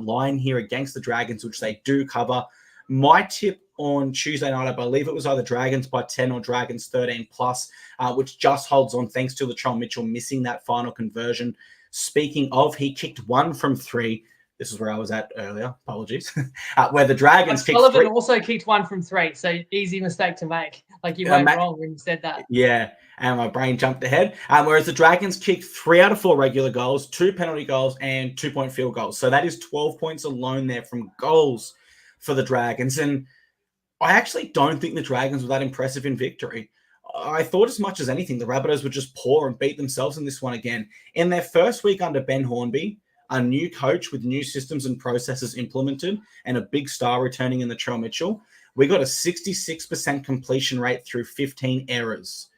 line here against the Dragons, which they do cover. My tip on Tuesday night, I believe it was either Dragons by 10 or Dragons 13 plus, which just holds on thanks to Latrell Mitchell missing that final conversion. Speaking of, he kicked 1 from 3. This is where I was at earlier. Apologies. Where the Dragons kicked Sullivan also kicked 1 from 3, so easy mistake to make. Like you weren't wrong when you said that. Yeah, and my brain jumped ahead. Whereas the Dragons kicked 3 out of 4 regular goals, 2 penalty goals, and 2-point field goals. So that is 12 points alone there from goals for the Dragons. And I actually don't think the Dragons were that impressive in victory. I thought as much as anything, the Rabbitohs would just pour and beat themselves in this one again. In their first week under Ben Hornby, a new coach with new systems and processes implemented, and a big star returning in Latrell Mitchell, we got a 66% completion rate through 15 errors.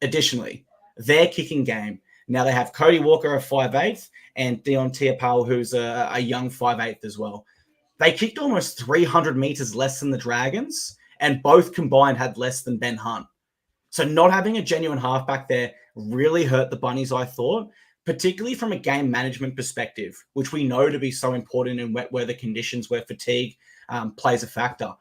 Additionally, their kicking game. Now they have Cody Walker, a 5'8", and Dion Tiapau, who's a young 5'8" as well. They kicked almost 300 meters less than the Dragons, and both combined had less than Ben Hunt. So not having a genuine halfback there really hurt the Bunnies, I thought, particularly from a game management perspective, which we know to be so important in wet weather conditions where fatigue plays a factor.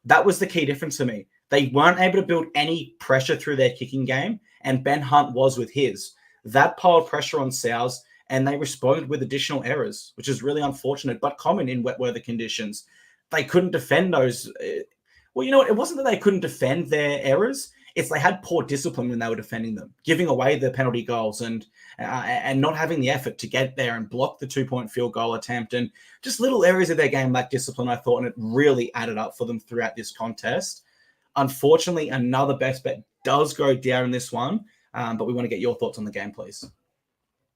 That was the key difference for me. They weren't able to build any pressure through their kicking game, and Ben Hunt was with his. That piled pressure on Sows, and they responded with additional errors, which is really unfortunate, but common in wet weather conditions. They couldn't defend those. Well, you know what? It wasn't that they couldn't defend their errors. It's they had poor discipline when they were defending them, giving away the penalty goals and not having the effort to get there and block the 2-point field goal attempt, and just little areas of their game lack discipline, I thought, and it really added up for them throughout this contest. Unfortunately, another best bet does go down in this one, but we want to get your thoughts on the game, please.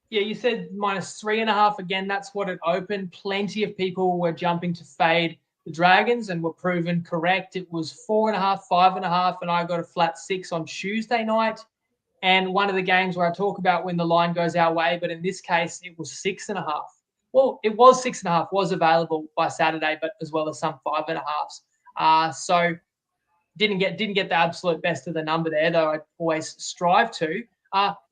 Yeah, you said -3.5 again. That's what it opened. Plenty of people were jumping to fade the Dragons and were proven correct. It was 4.5, 5.5, and I got a flat 6 on Tuesday night. And one of the games where I talk about when the line goes our way, but in this case, it was 6.5. Well, it was 6.5, was available by Saturday, but as well as some 5.5s. So didn't get the absolute best of the number there, though I always strive to.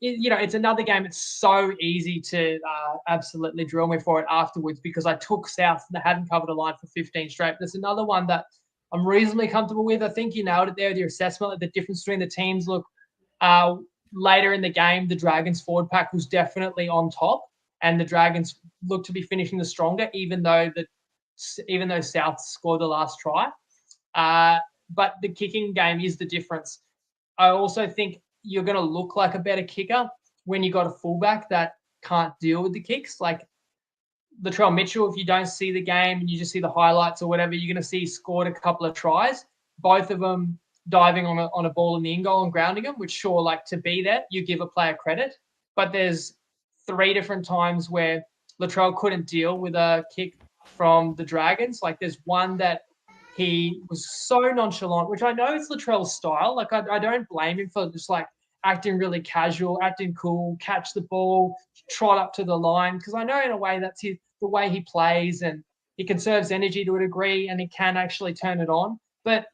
It's another game. It's so easy to absolutely drill me for it afterwards because I took South and they hadn't covered a line for 15 straight. There's another one that I'm reasonably comfortable with. I think you nailed it there with your assessment. The difference between the teams. Look, later in the game, the Dragons forward pack was definitely on top, and the Dragons looked to be finishing the stronger, even though South scored the last try. But the kicking game is the difference. I also think you're going to look like a better kicker when you got a fullback that can't deal with the kicks. Like Latrell Mitchell, if you don't see the game and you just see the highlights or whatever, you're going to see he scored a couple of tries, both of them diving on a ball in the in goal and grounding them, which sure, like to be there, you give a player credit. But there's 3 different times where Latrell couldn't deal with a kick from the Dragons. Like there's one that he was so nonchalant, which I know it's Latrell's style. Like I don't blame him for just like acting really casual, acting cool, catch the ball, trot up to the line. Because I know in a way that's the way he plays, and he conserves energy to a degree, and he can actually turn it on. But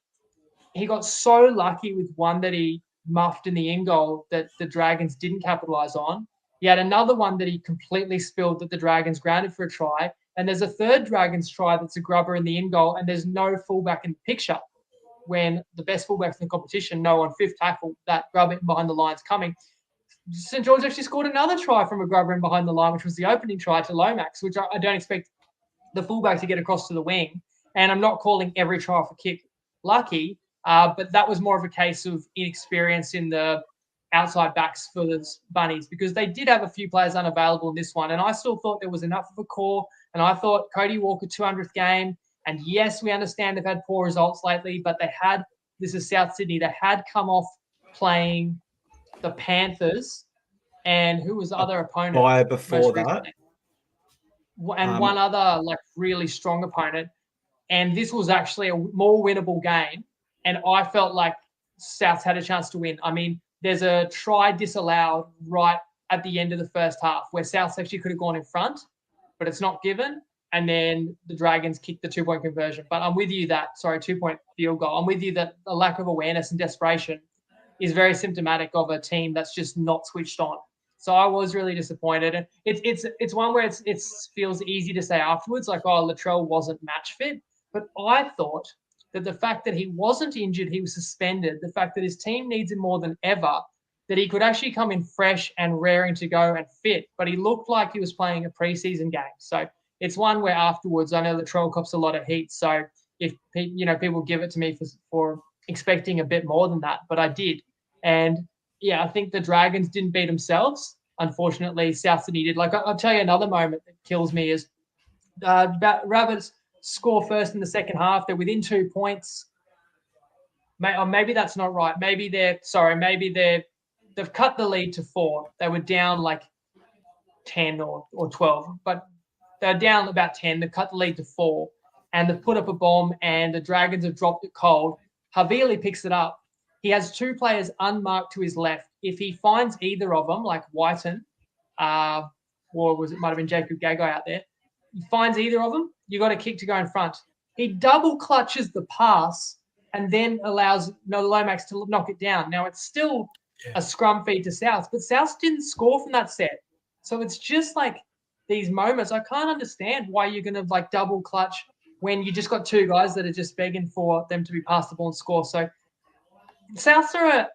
he got so lucky with one that he muffed in the in goal that the Dragons didn't capitalize on. He had another one that he completely spilled that the Dragons grounded for a try. And there's a third Dragons try that's a grubber in the in goal, and there's no fullback in the picture when the best fullbacks in the competition know on 5th tackle that grub it behind the line's coming. St. George actually scored another try from a grubber in behind the line, which was the opening try to Lomax, which I don't expect the fullback to get across to the wing. And I'm not calling every try off a kick lucky, but that was more of a case of inexperience in the outside backs for the Bunnies, because they did have a few players unavailable in this one. And I still thought there was enough of a core. And I thought Cody Walker 200th game. And yes, we understand they've had poor results lately, but this is South Sydney, they had come off playing the Panthers, and who was the other opponent? By before that. And one other really strong opponent. And this was actually a more winnable game. And I felt like Souths had a chance to win. I mean, there's a try disallowed right at the end of the first half where Souths actually could have gone in front, but it's not given. And then the Dragons kicked the 2-point conversion. But I'm with you 2-point field goal. I'm with you that the lack of awareness and desperation is very symptomatic of a team that's just not switched on. So I was really disappointed. And it's one where it feels easy to say afterwards, like, oh, Latrell wasn't match fit. But I thought that the fact that he wasn't injured, he was suspended, the fact that his team needs him more than ever, that he could actually come in fresh and raring to go and fit. But he looked like he was playing a preseason game. So it's one where afterwards, I know Latrell cops a lot of heat. So if people give it to me for expecting a bit more than that, but I did. And yeah, I think the Dragons didn't beat themselves. Unfortunately, South Sydney did. Like, I'll tell you another moment that kills me is Rabbits score first in the second half. They're within 2 points. Maybe that's not right. Maybe they've cut the lead to 4. They were down like 10 or 12, but they're down about 10. They've cut the lead to 4, and they've put up a bomb, and the Dragons have dropped it cold. Havili picks it up. He has 2 players unmarked to his left. If he finds either of them, like Whiten, or might have been Jacob Gagai out there, he finds either of them, you got a kick to go in front. He double clutches the pass and then allows Lomax to knock it down. Now, it's still a scrum feed to South, but South didn't score from that set. So it's just like these moments. I can't understand why you're going to double clutch when you just got 2 guys that are just begging for them to be passed the ball and score. So Souths are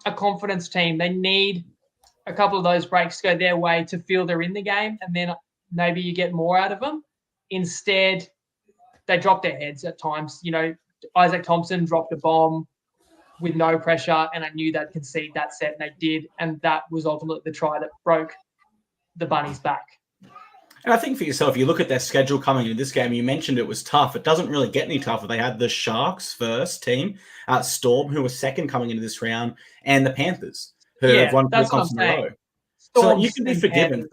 a confidence team. They need a couple of those breaks to go their way to feel they're in the game, and then maybe you get more out of them. Instead, they drop their heads at times. Isaac Thompson dropped a bomb with no pressure, and I knew they'd concede that set, and they did. And that was ultimately the try that broke the Bunnies back. And I think for yourself, you look at their schedule coming into this game, you mentioned it was tough. It doesn't really get any tougher. They had the Sharks first team, Storm, who was second coming into this round, and the Panthers, who have won 3 comps in a row. So you can be forgiven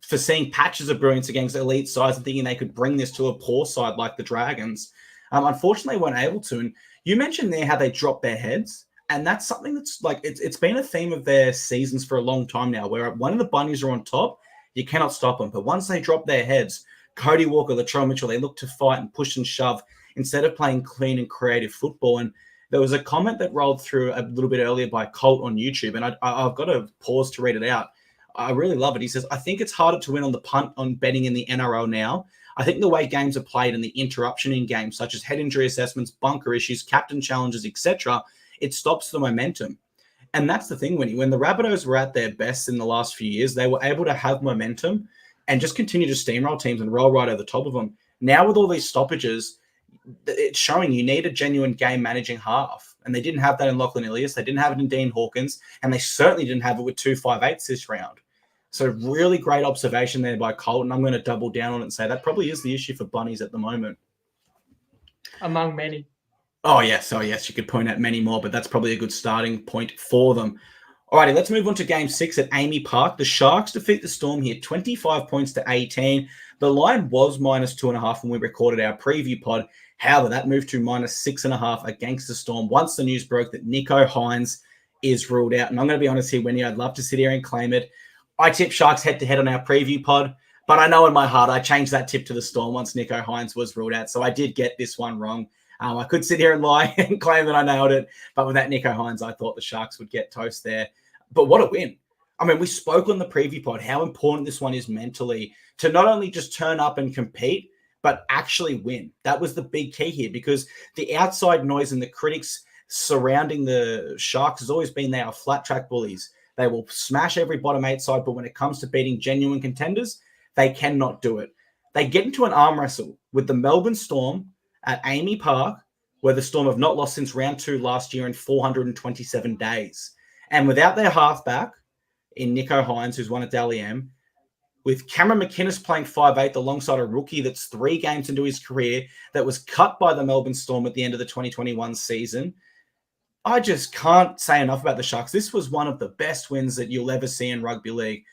for seeing patches of brilliance against elite sides and thinking they could bring this to a poor side like the Dragons. Unfortunately, weren't able to. And you mentioned there how they dropped their heads. And that's something that's it's been a theme of their seasons for a long time now, where when the Bunnies are on top, you cannot stop them. But once they drop their heads, Cody Walker, Latrell Mitchell, they look to fight and push and shove instead of playing clean and creative football. And there was a comment that rolled through a little bit earlier by Colt on YouTube, and I've got to pause to read it out. I really love it. He says, I think it's harder to win on the punt on betting in the NRL now. I think the way games are played and the interruption in games, such as head injury assessments, bunker issues, captain challenges, etc., it stops the momentum. And that's the thing, Winnie. When the Rabbitohs were at their best in the last few years, they were able to have momentum and just continue to steamroll teams and roll right over the top of them. Now with all these stoppages, it's showing you need a genuine game-managing half. And they didn't have that in Lachlan Ilias. They didn't have it in Dean Hawkins. And they certainly didn't have it with 258s this round. So really great observation there by Colton. I'm going to double down on it and say that probably is the issue for Bunnies at the moment. Among many. Oh, yes. You could point out many more, but that's probably a good starting point for them. All righty, let's move on to Game 6 at Amy Park. The Sharks defeat the Storm here, 25 points to 18. The line was -2.5 when we recorded our preview pod. However, that moved to -6.5 against the Storm once the news broke that Nicho Hynes is ruled out. And I'm going to be honest here, Winnie, I'd love to sit here and claim it. I tipped Sharks head-to-head on our preview pod, but I know in my heart I changed that tip to the Storm once Nicho Hynes was ruled out. So I did get this one wrong. I could sit here and lie and claim that I nailed it, but with that Nicho Hynes, I thought the Sharks would get toast there. But what a win. I mean, we spoke on the preview pod how important this one is mentally to not only just turn up and compete, but actually win. That was the big key here, because the outside noise and the critics surrounding the Sharks has always been they are flat track bullies. They will smash every bottom 8 side, but when it comes to beating genuine contenders, they cannot do it. They get into an arm wrestle with the Melbourne Storm at Amy Park, where the Storm have not lost since round 2 last year in 427 days. And without their halfback in Nicho Hines, who's won at Dally M, with Cameron McInnes playing 5'8", alongside a rookie that's 3 games into his career that was cut by the Melbourne Storm at the end of the 2021 season, I just can't say enough about the Sharks. This was one of the best wins that you'll ever see in rugby league.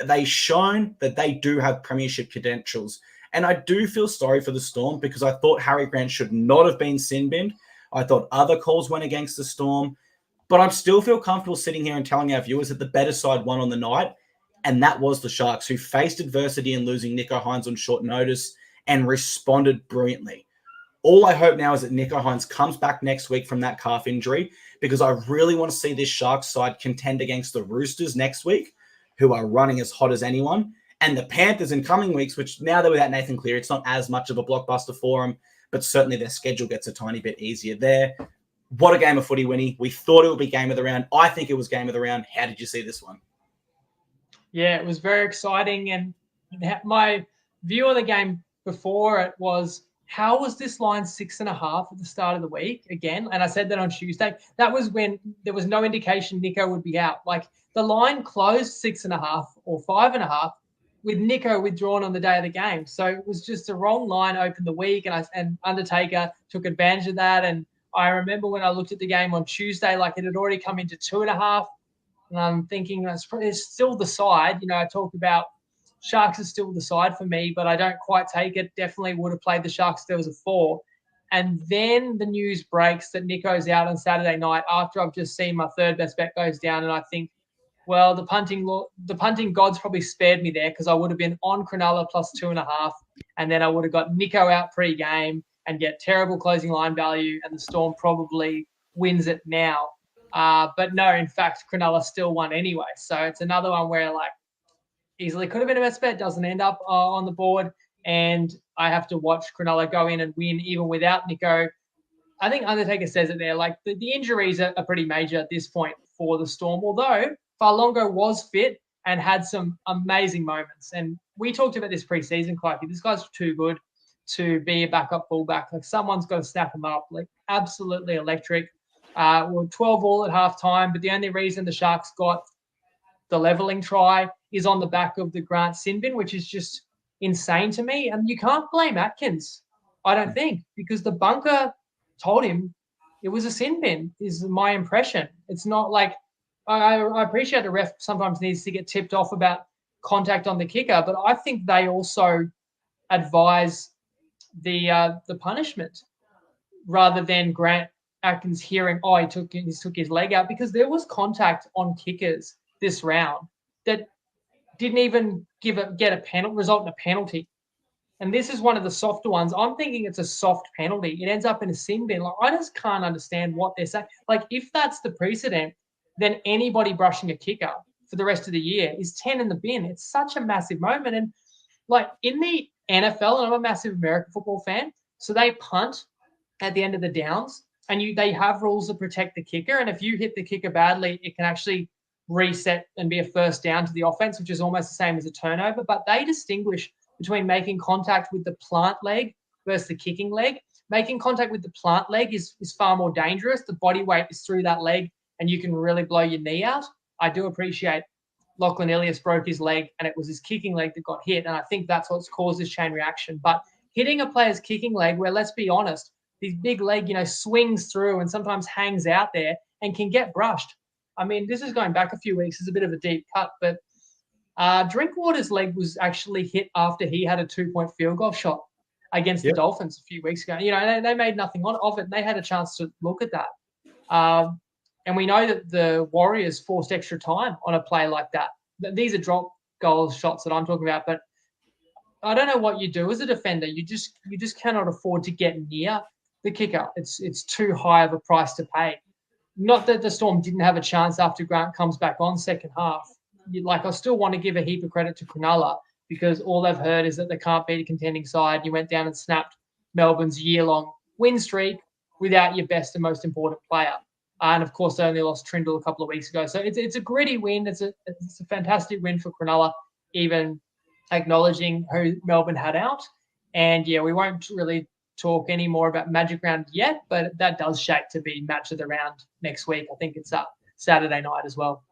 They've shown that they do have premiership credentials. And I do feel sorry for the Storm because I thought Harry Grant should not have been sin-binned. I thought other calls went against the Storm. But I still feel comfortable sitting here and telling our viewers that the better side won on the night. And that was the Sharks, who faced adversity in losing Nicho Hines on short notice and responded brilliantly. All I hope now is that Nicho Hines comes back next week from that calf injury, because I really want to see this Sharks side contend against the Roosters next week, who are running as hot as anyone, and the Panthers in coming weeks, which now they're without Nathan Cleary, it's not as much of a blockbuster for them, but certainly their schedule gets a tiny bit easier there. What a game of footy, Winnie. We thought it would be game of the round. I think it was game of the round. How did you see this one? Yeah, it was very exciting. And my view of the game before it was, how was this line 6.5 at the start of the week again? And I said that on Tuesday. That was when there was no indication Nicho would be out. Like, the line closed 6.5 or 5.5 with Nicho withdrawn on the day of the game. So it was just a wrong line open the week, and Undertaker took advantage of that. And I remember when I looked at the game on Tuesday, like, it had already come into 2.5. And I'm thinking it's still the side. You know, I talked about Sharks is still the side for me, but I don't quite take it. Definitely would have played the Sharks if there was a 4. And then the news breaks that Nicho's out on Saturday night after I've just seen my third best bet goes down. And I think, well, the punting gods probably spared me there, because I would have been on Cronulla plus 2.5. And then I would have got Nicho out pre-game and get terrible closing line value. And the Storm probably wins it now. But no, in fact, Cronulla still won anyway. So it's another one where, like, easily could have been a best bet, doesn't end up on the board. And I have to watch Cronulla go in and win even without Nicho. I think Undertaker says it there, like, the injuries are pretty major at this point for the Storm, although Farlongo was fit and had some amazing moments. And we talked about this preseason, Clarky. This guy's too good to be a backup fullback. Like, someone's got to snap him up. Like, absolutely electric. Well, 12 all at halftime, but the only reason the Sharks got the leveling try is on the back of the Grant sin bin, which is just insane to me. And you can't blame Atkins, I don't think, because the bunker told him it was a sin bin, is my impression. It's not like, I appreciate the ref sometimes needs to get tipped off about contact on the kicker, but I think they also advise the punishment rather than Grant Atkins hearing, he took his leg out, because there was contact on kickers this round that didn't even get a penalty, result in a penalty. And this is one of the softer ones. I'm thinking it's a soft penalty. It ends up in a sin bin. Like, I just can't understand what they're saying. Like, if that's the precedent, then anybody brushing a kicker for the rest of the year is 10 in the bin. It's such a massive moment. And, like, in the NFL, and I'm a massive American football fan, so they punt at the end of the downs, and they have rules that protect the kicker. And if you hit the kicker badly, it can actually reset and be a first down to the offense, which is almost the same as a turnover. But they distinguish between making contact with the plant leg versus the kicking leg. Making contact with the plant leg is far more dangerous. The body weight is through that leg, and you can really blow your knee out. I do appreciate Lachlan Ilias broke his leg, and it was his kicking leg that got hit. And I think that's what's caused this chain reaction. But hitting a player's kicking leg, where, let's be honest, this big leg, swings through and sometimes hangs out there and can get brushed. I mean, this is going back a few weeks. It's a bit of a deep cut, but Drinkwater's leg was actually hit after he had a 2-point field goal shot against the Dolphins a few weeks ago. They made nothing of it, and they had a chance to look at that. And we know that the Warriors forced extra time on a play like that. These are drop goal shots that I'm talking about, but I don't know what you do as a defender. You just cannot afford to get near the kicker. It's too high of a price to pay. Not that the Storm didn't have a chance after Grant comes back on second half. I still want to give a heap of credit to Cronulla, because all they've heard is that they can't beat a contending side. You went down and snapped Melbourne's year-long win streak without your best and most important player. And of course, they only lost Trindle a couple of weeks ago. So it's a gritty win. It's a fantastic win for Cronulla, even acknowledging who Melbourne had out. And yeah, we won't really talk any more about Magic Round yet, but that does shape to be match of the round next week. I think it's Saturday night as well.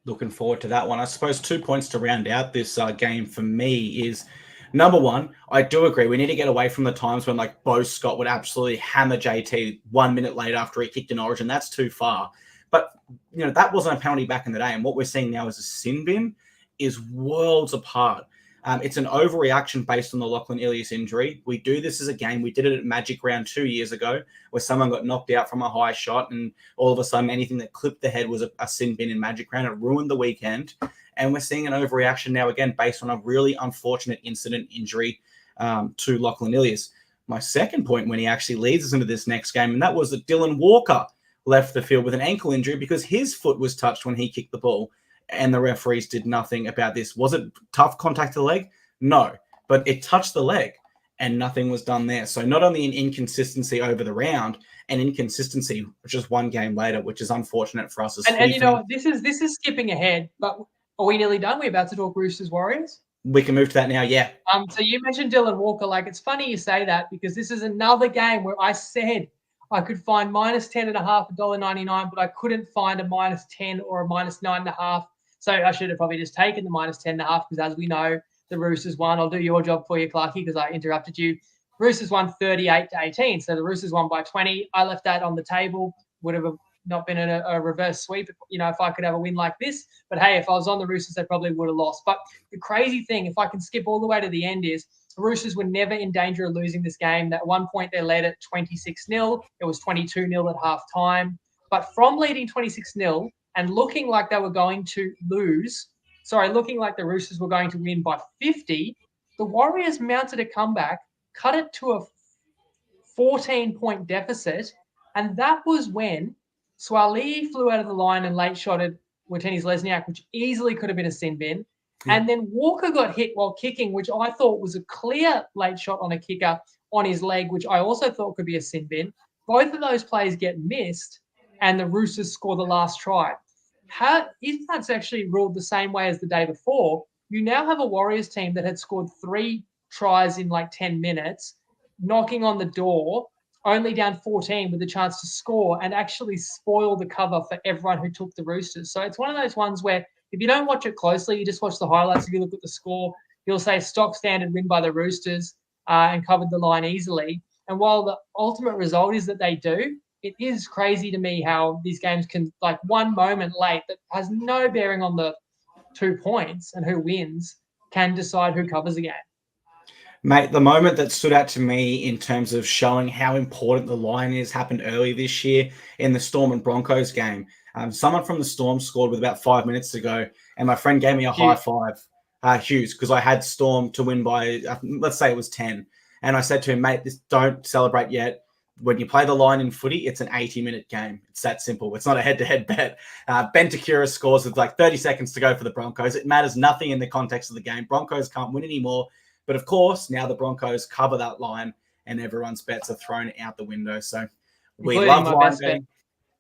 Looking forward to that one. I suppose 2 points to round out this game for me is, number one, I do agree. We need to get away from the times when like Bo Scott would absolutely hammer JT 1 minute later after he kicked an origin. That's too far. But, that wasn't a penalty back in the day. And what we're seeing now as a sin bin is worlds apart. It's an overreaction based on the Lachlan Ilias injury. We do this as a game. We did it at Magic Round 2 years ago where someone got knocked out from a high shot and all of a sudden anything that clipped the head was a sin bin in Magic Round. It ruined the weekend. And we're seeing an overreaction now again based on a really unfortunate incident injury to Lachlan Ilias. My second point when he actually leads us into this next game, and that was that Dylan Walker left the field with an ankle injury because his foot was touched when he kicked the ball. And the referees did nothing about this. Was it tough contact to the leg? No, but it touched the leg and nothing was done there. So not only an inconsistency over the round, an inconsistency just one game later, which is unfortunate for us. And this is skipping ahead, but are we nearly done? We're about to talk Roosters Warriors. We can move to that now, yeah. So you mentioned Dylan Walker. Like, it's funny you say that because this is another game where I said I could find -10.5 at $1.99, but I couldn't find a -10 or a -9.5. So I should have probably just taken the -10.5 because, as we know, the Roosters won. I'll do your job for you, Clarkie, because I interrupted you. Roosters won 38-18. So the Roosters won by 20. I left that on the table. Would have not been a reverse sweep, if I could have a win like this. But hey, if I was on the Roosters, they probably would have lost. But the crazy thing, if I can skip all the way to the end, is the Roosters were never in danger of losing this game. At one point, they led at 26-0. It was 22-0 at halftime. But from leading 26-0, and looking like they were going to looking like the Roosters were going to win by 50, the Warriors mounted a comeback, cut it to a 14-point deficit, and that was when Swalii flew out of the line and late shotted Wateni's Lesniak, which easily could have been a sin bin. Yeah. And then Walker got hit while kicking, which I thought was a clear late shot on a kicker on his leg, which I also thought could be a sin bin. Both of those plays get missed, and the Roosters score the last try. If that's actually ruled the same way as the day before, you now have a Warriors team that had scored 3 tries in like 10 minutes, knocking on the door, only down 14 with a chance to score and actually spoil the cover for everyone who took the Roosters. So it's one of those ones where if you don't watch it closely, you just watch the highlights, if you look at the score, you'll say stock standard win by the Roosters and covered the line easily. And while the ultimate result is that they do, it is crazy to me how these games can, like, one moment late that has no bearing on the 2 points and who wins can decide who covers the game. Mate, the moment that stood out to me in terms of showing how important the line is happened early this year in the Storm and Broncos game. Someone from the Storm scored with about 5 minutes to go, and my friend gave me a high five, Hughes, because I had Storm to win by, let's say it was 10. And I said to him, mate, don't celebrate yet. When you play the line in footy, it's an 80-minute game. It's that simple. It's not a head-to-head bet. Ben Takura scores with like 30 seconds to go for the Broncos. It matters nothing in the context of the game. Broncos can't win anymore. But of course, now the Broncos cover that line and everyone's bets are thrown out the window. So we love line betting.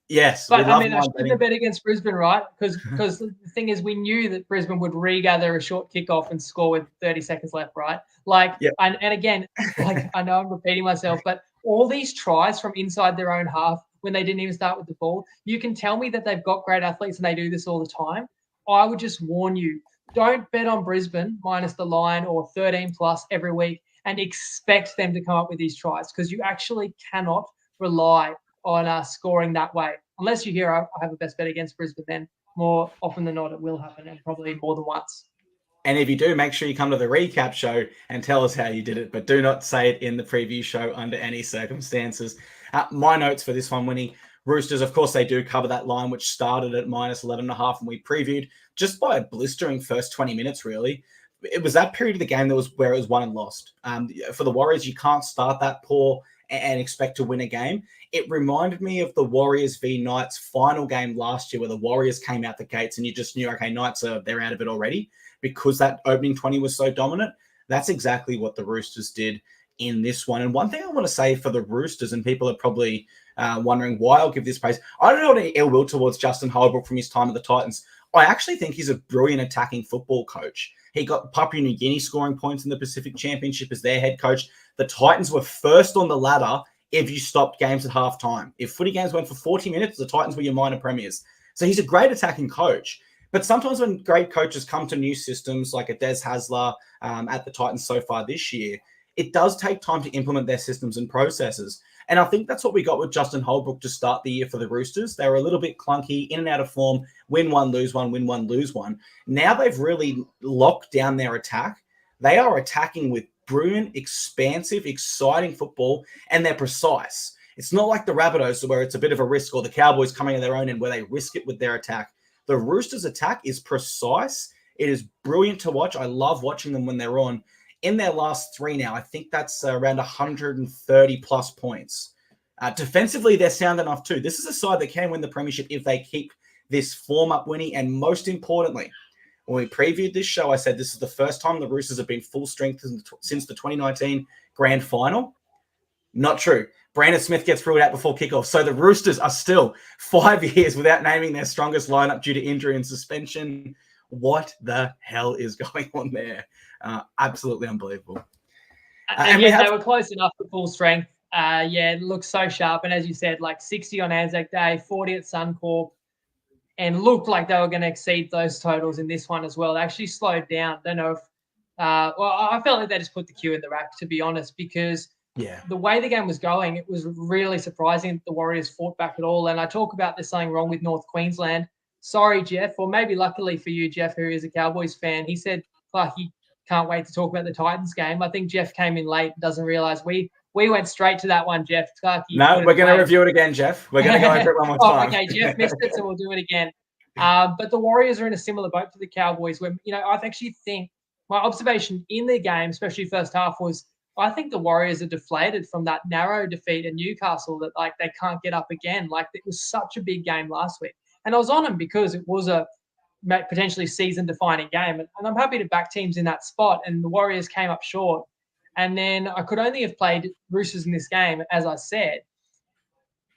Yes. But I shouldn't have bet against Brisbane, right? Because the thing is, we knew that Brisbane would regather a short kickoff and score with 30 seconds left, right? And again, I know I'm repeating myself, but all these tries from inside their own half when they didn't even start with the ball, you can tell me that they've got great athletes and they do this all the time. I would just warn you, don't bet on Brisbane minus the line or 13 plus every week and expect them to come up with these tries, because you actually cannot rely on scoring that way. Unless you hear I have a best bet against Brisbane, then more often than not it will happen, and probably more than once. And if you do, make sure you come to the recap show and tell us how you did it, but do not say it in the preview show under any circumstances. My notes for this one, Winnie. Roosters, of course, they do cover that line, which started at -11.5, and we previewed just by a blistering first 20 minutes, really. It was that period of the game that was where it was won and lost. For the Warriors, you can't start that poor and expect to win a game. It reminded me of the Warriors v Knights final game last year, where the Warriors came out the gates and you just knew, okay, Knights they're out of it already, because that opening 20 was so dominant. That's exactly what the Roosters did in this one. And one thing I want to say for the Roosters, and people are probably wondering why I'll give this praise. I don't know any ill will towards Justin Holbrook from his time at the Titans. I actually think he's a brilliant attacking football coach. He got Papua New Guinea scoring points in the Pacific Championship as their head coach. The Titans were first on the ladder if you stopped games at halftime. If footy games went for 40 minutes, the Titans were your minor premiers. So he's a great attacking coach. But sometimes when great coaches come to new systems, like a Des Hasler at the Titans so far this year, it does take time to implement their systems and processes. And I think that's what we got with Justin Holbrook to start the year for the Roosters. They were a little bit clunky, in and out of form, win one, lose one, win one, lose one. Now they've really locked down their attack. They are attacking with brilliant, expansive, exciting football, and they're precise. It's not like the Rabbitohs where it's a bit of a risk, or the Cowboys coming at their own end where they risk it with their attack. The Roosters' attack is precise. It is brilliant to watch. I love watching them when they're on. In their last three now, I think that's around 130 plus points. Defensively, they're sound enough too. This is a side that can win the premiership if they keep this form up, Winnie. And most importantly, when we previewed this show, I said this is the first time the Roosters have been full strength since the 2019 grand final. Not true. Brandon Smith gets ruled out before kickoff. So the Roosters are still 5 years without naming their strongest lineup due to injury and suspension. What the hell is going on there? Absolutely unbelievable. And yet they were close enough to full strength. It looks so sharp. And as you said, like 60 on Anzac Day, 40 at Suncorp, and looked like they were going to exceed those totals in this one as well. They actually slowed down. Don't know if I felt like they just put the cue in the rack, to be honest, because the way the game was going, it was really surprising that the Warriors fought back at all. And I talk about there's something wrong with North Queensland. Sorry, Jeff, or maybe luckily for you, Jeff, who is a Cowboys fan. He said, he can't wait to talk about the Titans game. I think Jeff came in late and doesn't realise we went straight to that one, Jeff. No, we're going to review it again, Jeff. We're going to go over it one more time. Okay, Jeff missed it, so we'll do it again. But the Warriors are in a similar boat to the Cowboys where, I actually think my observation in the game, especially first half, was I think the Warriors are deflated from that narrow defeat at Newcastle that, they can't get up again. It was such a big game last week. And I was on them because it was a potentially season-defining game. And I'm happy to back teams in that spot. And the Warriors came up short. And then I could only have played Roosters in this game, as I said.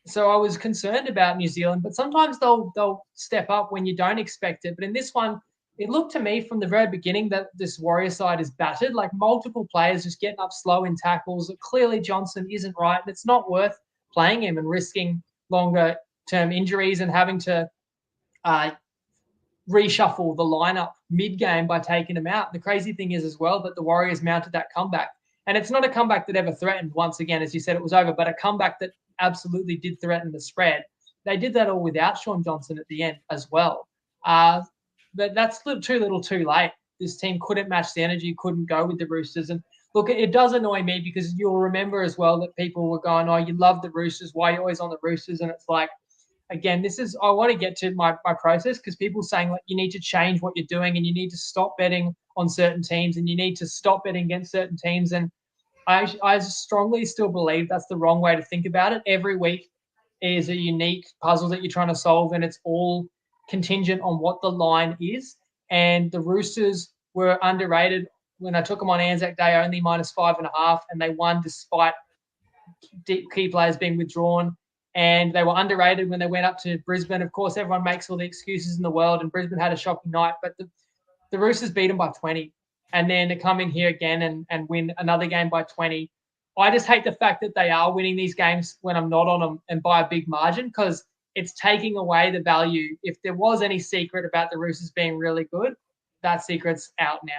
So I was concerned about New Zealand. But sometimes they'll step up when you don't expect it. But in this one, it looked to me from the very beginning that this Warrior side is battered. Multiple players just getting up slow in tackles. Clearly Johnson isn't right. And it's not worth playing him and risking longer-term injuries and having to reshuffle the lineup mid-game by taking him out. The crazy thing is as well that the Warriors mounted that comeback. And it's not a comeback that ever threatened, once again, as you said, it was over, but a comeback that absolutely did threaten the spread. They did that all without Shaun Johnson at the end as well. But that's too little too late. This team couldn't match the energy, couldn't go with the Roosters. And look, it does annoy me because you'll remember as well that people were going, oh, you love the Roosters. Why are you always on the Roosters? And it's again, I want to get to my process because people saying you need to change what you're doing and you need to stop betting on certain teams and you need to stop betting against certain teams. And I strongly still believe that's the wrong way to think about it. Every week is a unique puzzle that you're trying to solve, and it's all contingent on what the line is. And the Roosters were underrated when I took them on Anzac Day, only -5.5, and they won despite key players being withdrawn. And they were underrated when they went up to Brisbane. Of course, everyone makes all the excuses in the world, and Brisbane had a shocking night, but the Roosters beat them by 20. And then to come in here again and win another game by 20. I just hate the fact that they are winning these games when I'm not on them and by a big margin, because it's taking away the value. If there was any secret about the Roosters being really good, that secret's out now.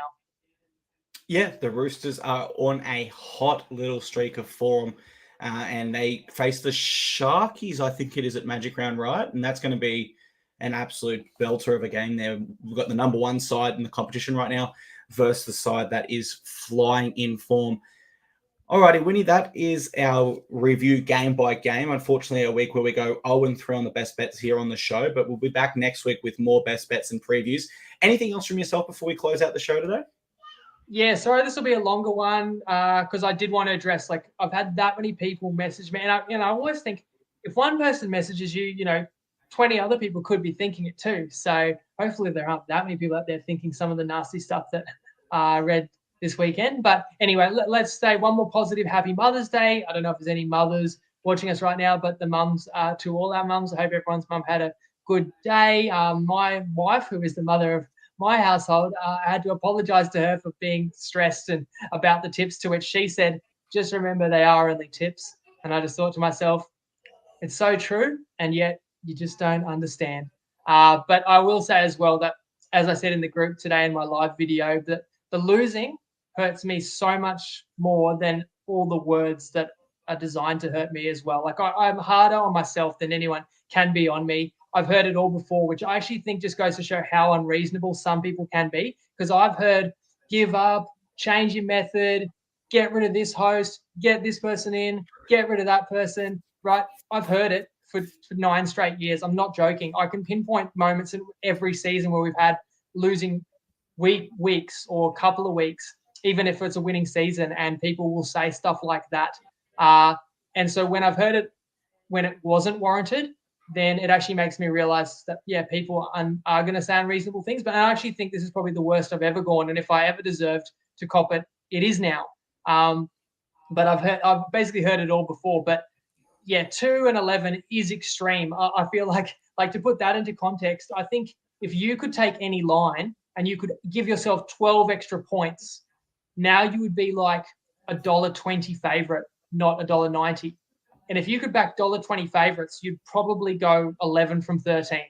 Yeah, the Roosters are on a hot little streak of form. And they face the Sharkies, I think it is, at Magic Round, right? And that's going to be an absolute belter of a game there. We've got the number one side in the competition right now versus the side that is flying in form. Alrighty, Winnie, that is our review game by game. Unfortunately, a week where we go 0-3 on the best bets here on the show, but we'll be back next week with more best bets and previews. Anything else from yourself before we close out the show today? Yeah, sorry, this will be a longer one because I did want to address, I've had that many people message me. And I always think if one person messages you, 20 other people could be thinking it too. So hopefully there aren't that many people out there thinking some of the nasty stuff that I read this weekend. But anyway, let's say one more positive happy Mother's Day. I don't know if there's any mothers watching us right now, but the mums, to all our mums, I hope everyone's mum had a good day. My wife, who is the mother of my household, I had to apologize to her for being stressed and about the tips, to which she said, just remember they are only tips. And I just thought to myself, it's so true, and yet you just don't understand. But I will say as well that, as I said in the group today in my live video, that the losing hurts me so much more than all the words that are designed to hurt me as well. Like I'm harder on myself than anyone can be on me. I've heard it all before, which I actually think just goes to show how unreasonable some people can be. Because I've heard give up, change your method, get rid of this host, get this person in, get rid of that person, right? I've heard it for 9 straight years. I'm not joking. I can pinpoint moments in every season where we've had losing weeks or a couple of weeks, even if it's a winning season, and people will say stuff like that. And so when I've heard it when it wasn't warranted, then it actually makes me realize that, yeah, people are going to say unreasonable things. But I actually think this is probably the worst I've ever gone. And if I ever deserved to cop it, it is now. But I've basically heard it all before. But yeah, 2-11 is extreme. I feel like to put that into context, I think if you could take any line and you could give yourself 12 extra points, now you would be like $1.20 favorite, not $1.90. And if you could back $1.20 favorites, you'd probably go 11 from 13.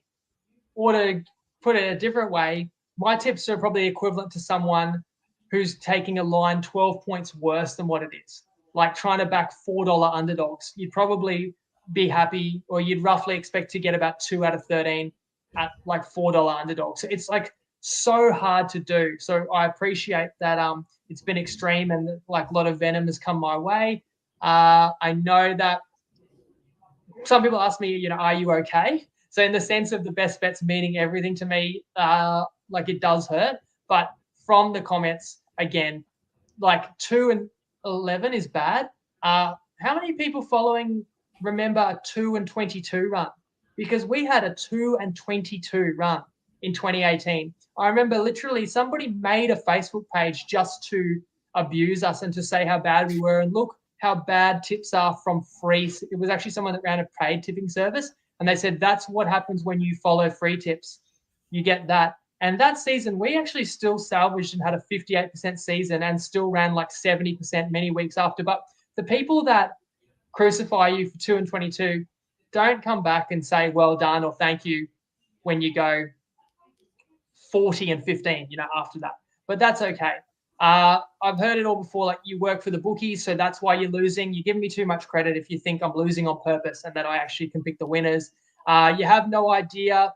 Or to put it a different way, my tips are probably equivalent to someone who's taking a line 12 points worse than what it is. Like trying to back $4 underdogs. You'd probably be happy, or you'd roughly expect to get about 2 out of 13 at like $4 underdogs. So it's like so hard to do. So I appreciate that it's been extreme, and like a lot of venom has come my way. I know that some people ask me, are you okay? So in the sense of the best bets meaning everything to me, like it does hurt. But from the comments, again, like 2-11 is bad. How many people following remember a 2-22 run? Because we had a 2-22 run in 2018. I remember literally somebody made a Facebook page just to abuse us and to say how bad we were. And look how bad tips are from free. It was actually someone that ran a paid tipping service. And they said, that's what happens when you follow free tips. You get that. And that season, we actually still salvaged and had a 58% season and still ran like 70% many weeks after. But the people that crucify you for 2-22 don't come back and say, well done or thank you when you go 40-15, after that. But that's okay. I've heard it all before. Like, you work for the bookies, so that's why you're losing. You're giving me too much credit if you think I'm losing on purpose and that I actually can pick the winners. You have no idea.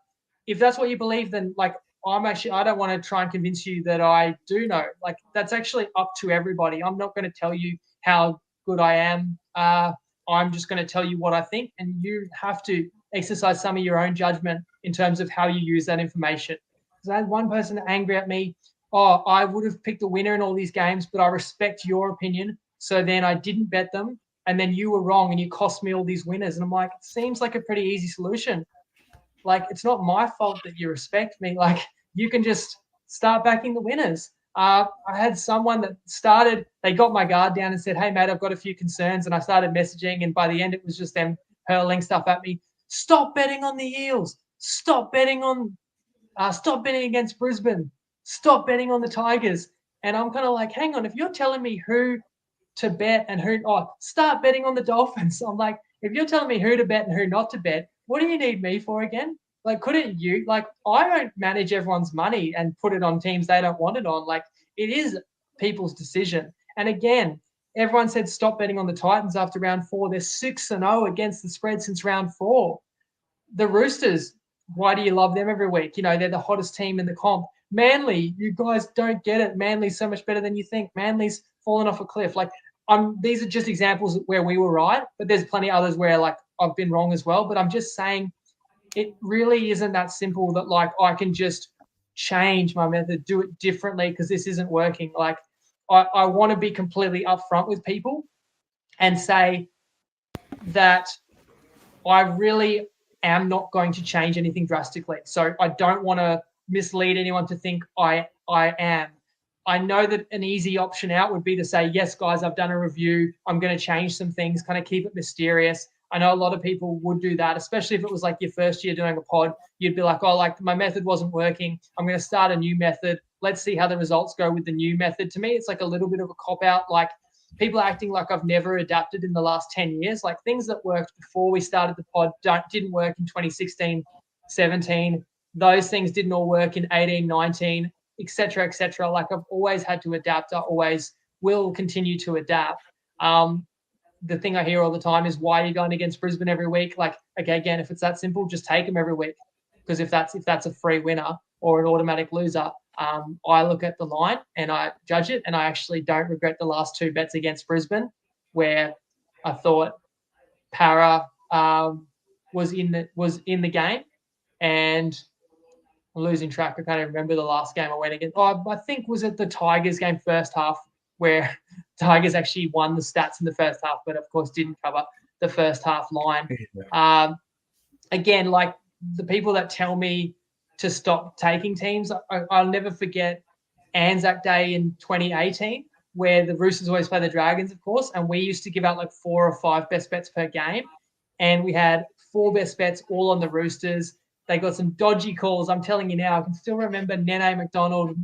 If that's what you believe, then like I don't want to try and convince you that I do know. Like, that's actually up to everybody. I'm not going to tell you how good I am. I'm just going to tell you what I think, and you have to exercise some of your own judgment in terms of how you use that information. Because I had one person angry at me. Oh, I would have picked a winner in all these games, but I respect your opinion. So then I didn't bet them, and then you were wrong, and you cost me all these winners. And I'm like, it seems like a pretty easy solution. Like, it's not my fault that you respect me. Like, you can just start backing the winners. I had someone that they got my guard down and said, hey, mate, I've got a few concerns. And I started messaging, and by the end, it was just them hurling stuff at me. Stop betting on the Eels. Stop betting against Brisbane. Stop betting on the Tigers. And I'm kind of like, hang on, if you're telling me who to bet and start betting on the Dolphins. I'm like, if you're telling me who to bet and who not to bet, what do you need me for again? Like, couldn't you? Like, I don't manage everyone's money and put it on teams they don't want it on. Like, it is people's decision. And again, everyone said stop betting on the Titans after round 4. They're 6-0 against the spread since round 4. The Roosters, why do you love them every week? They're the hottest team in the comp. Manly, you guys don't get it. Manly's so much better than you think. Manly's fallen off a cliff. Like, these are just examples where we were right, but there's plenty of others where like I've been wrong as well. But I'm just saying, it really isn't that simple that like I can just change my method, do it differently because this isn't working. Like, I want to be completely upfront with people and say that I really am not going to change anything drastically. So I don't want to mislead anyone to think I am. I know that an easy option out would be to say, yes, guys, I've done a review. I'm going to change some things, kind of keep it mysterious. I know a lot of people would do that, especially if it was like your first year doing a pod. You'd be like, oh, like my method wasn't working. I'm going to start a new method. Let's see how the results go with the new method. To me, it's like a little bit of a cop out. Like people acting like I've never adapted in the last 10 years. Like things that worked before we started the pod didn't work in 2016, 17. Those things didn't all work in 18, 19, etc., etc. Like I've always had to adapt. I always will continue to adapt. The thing I hear all the time is, why are you going against Brisbane every week? Like, okay, again, if it's that simple, just take them every week. Because if that's a free winner or an automatic loser, I look at the line and I judge it, and I actually don't regret the last 2 bets against Brisbane, where I thought Para was in the game, and I'm losing track. I can't even remember the last game I went against. Oh, I think was it the Tigers game first half, where Tigers actually won the stats in the first half, but of course didn't cover the first half line. Again, like the people that tell me to stop taking teams, I'll never forget Anzac Day in 2018, where the Roosters always play the Dragons, of course, and we used to give out like 4 or 5 best bets per game, and we had 4 best bets all on the Roosters. They got some dodgy calls. I'm telling you now, I can still remember Nene McDonald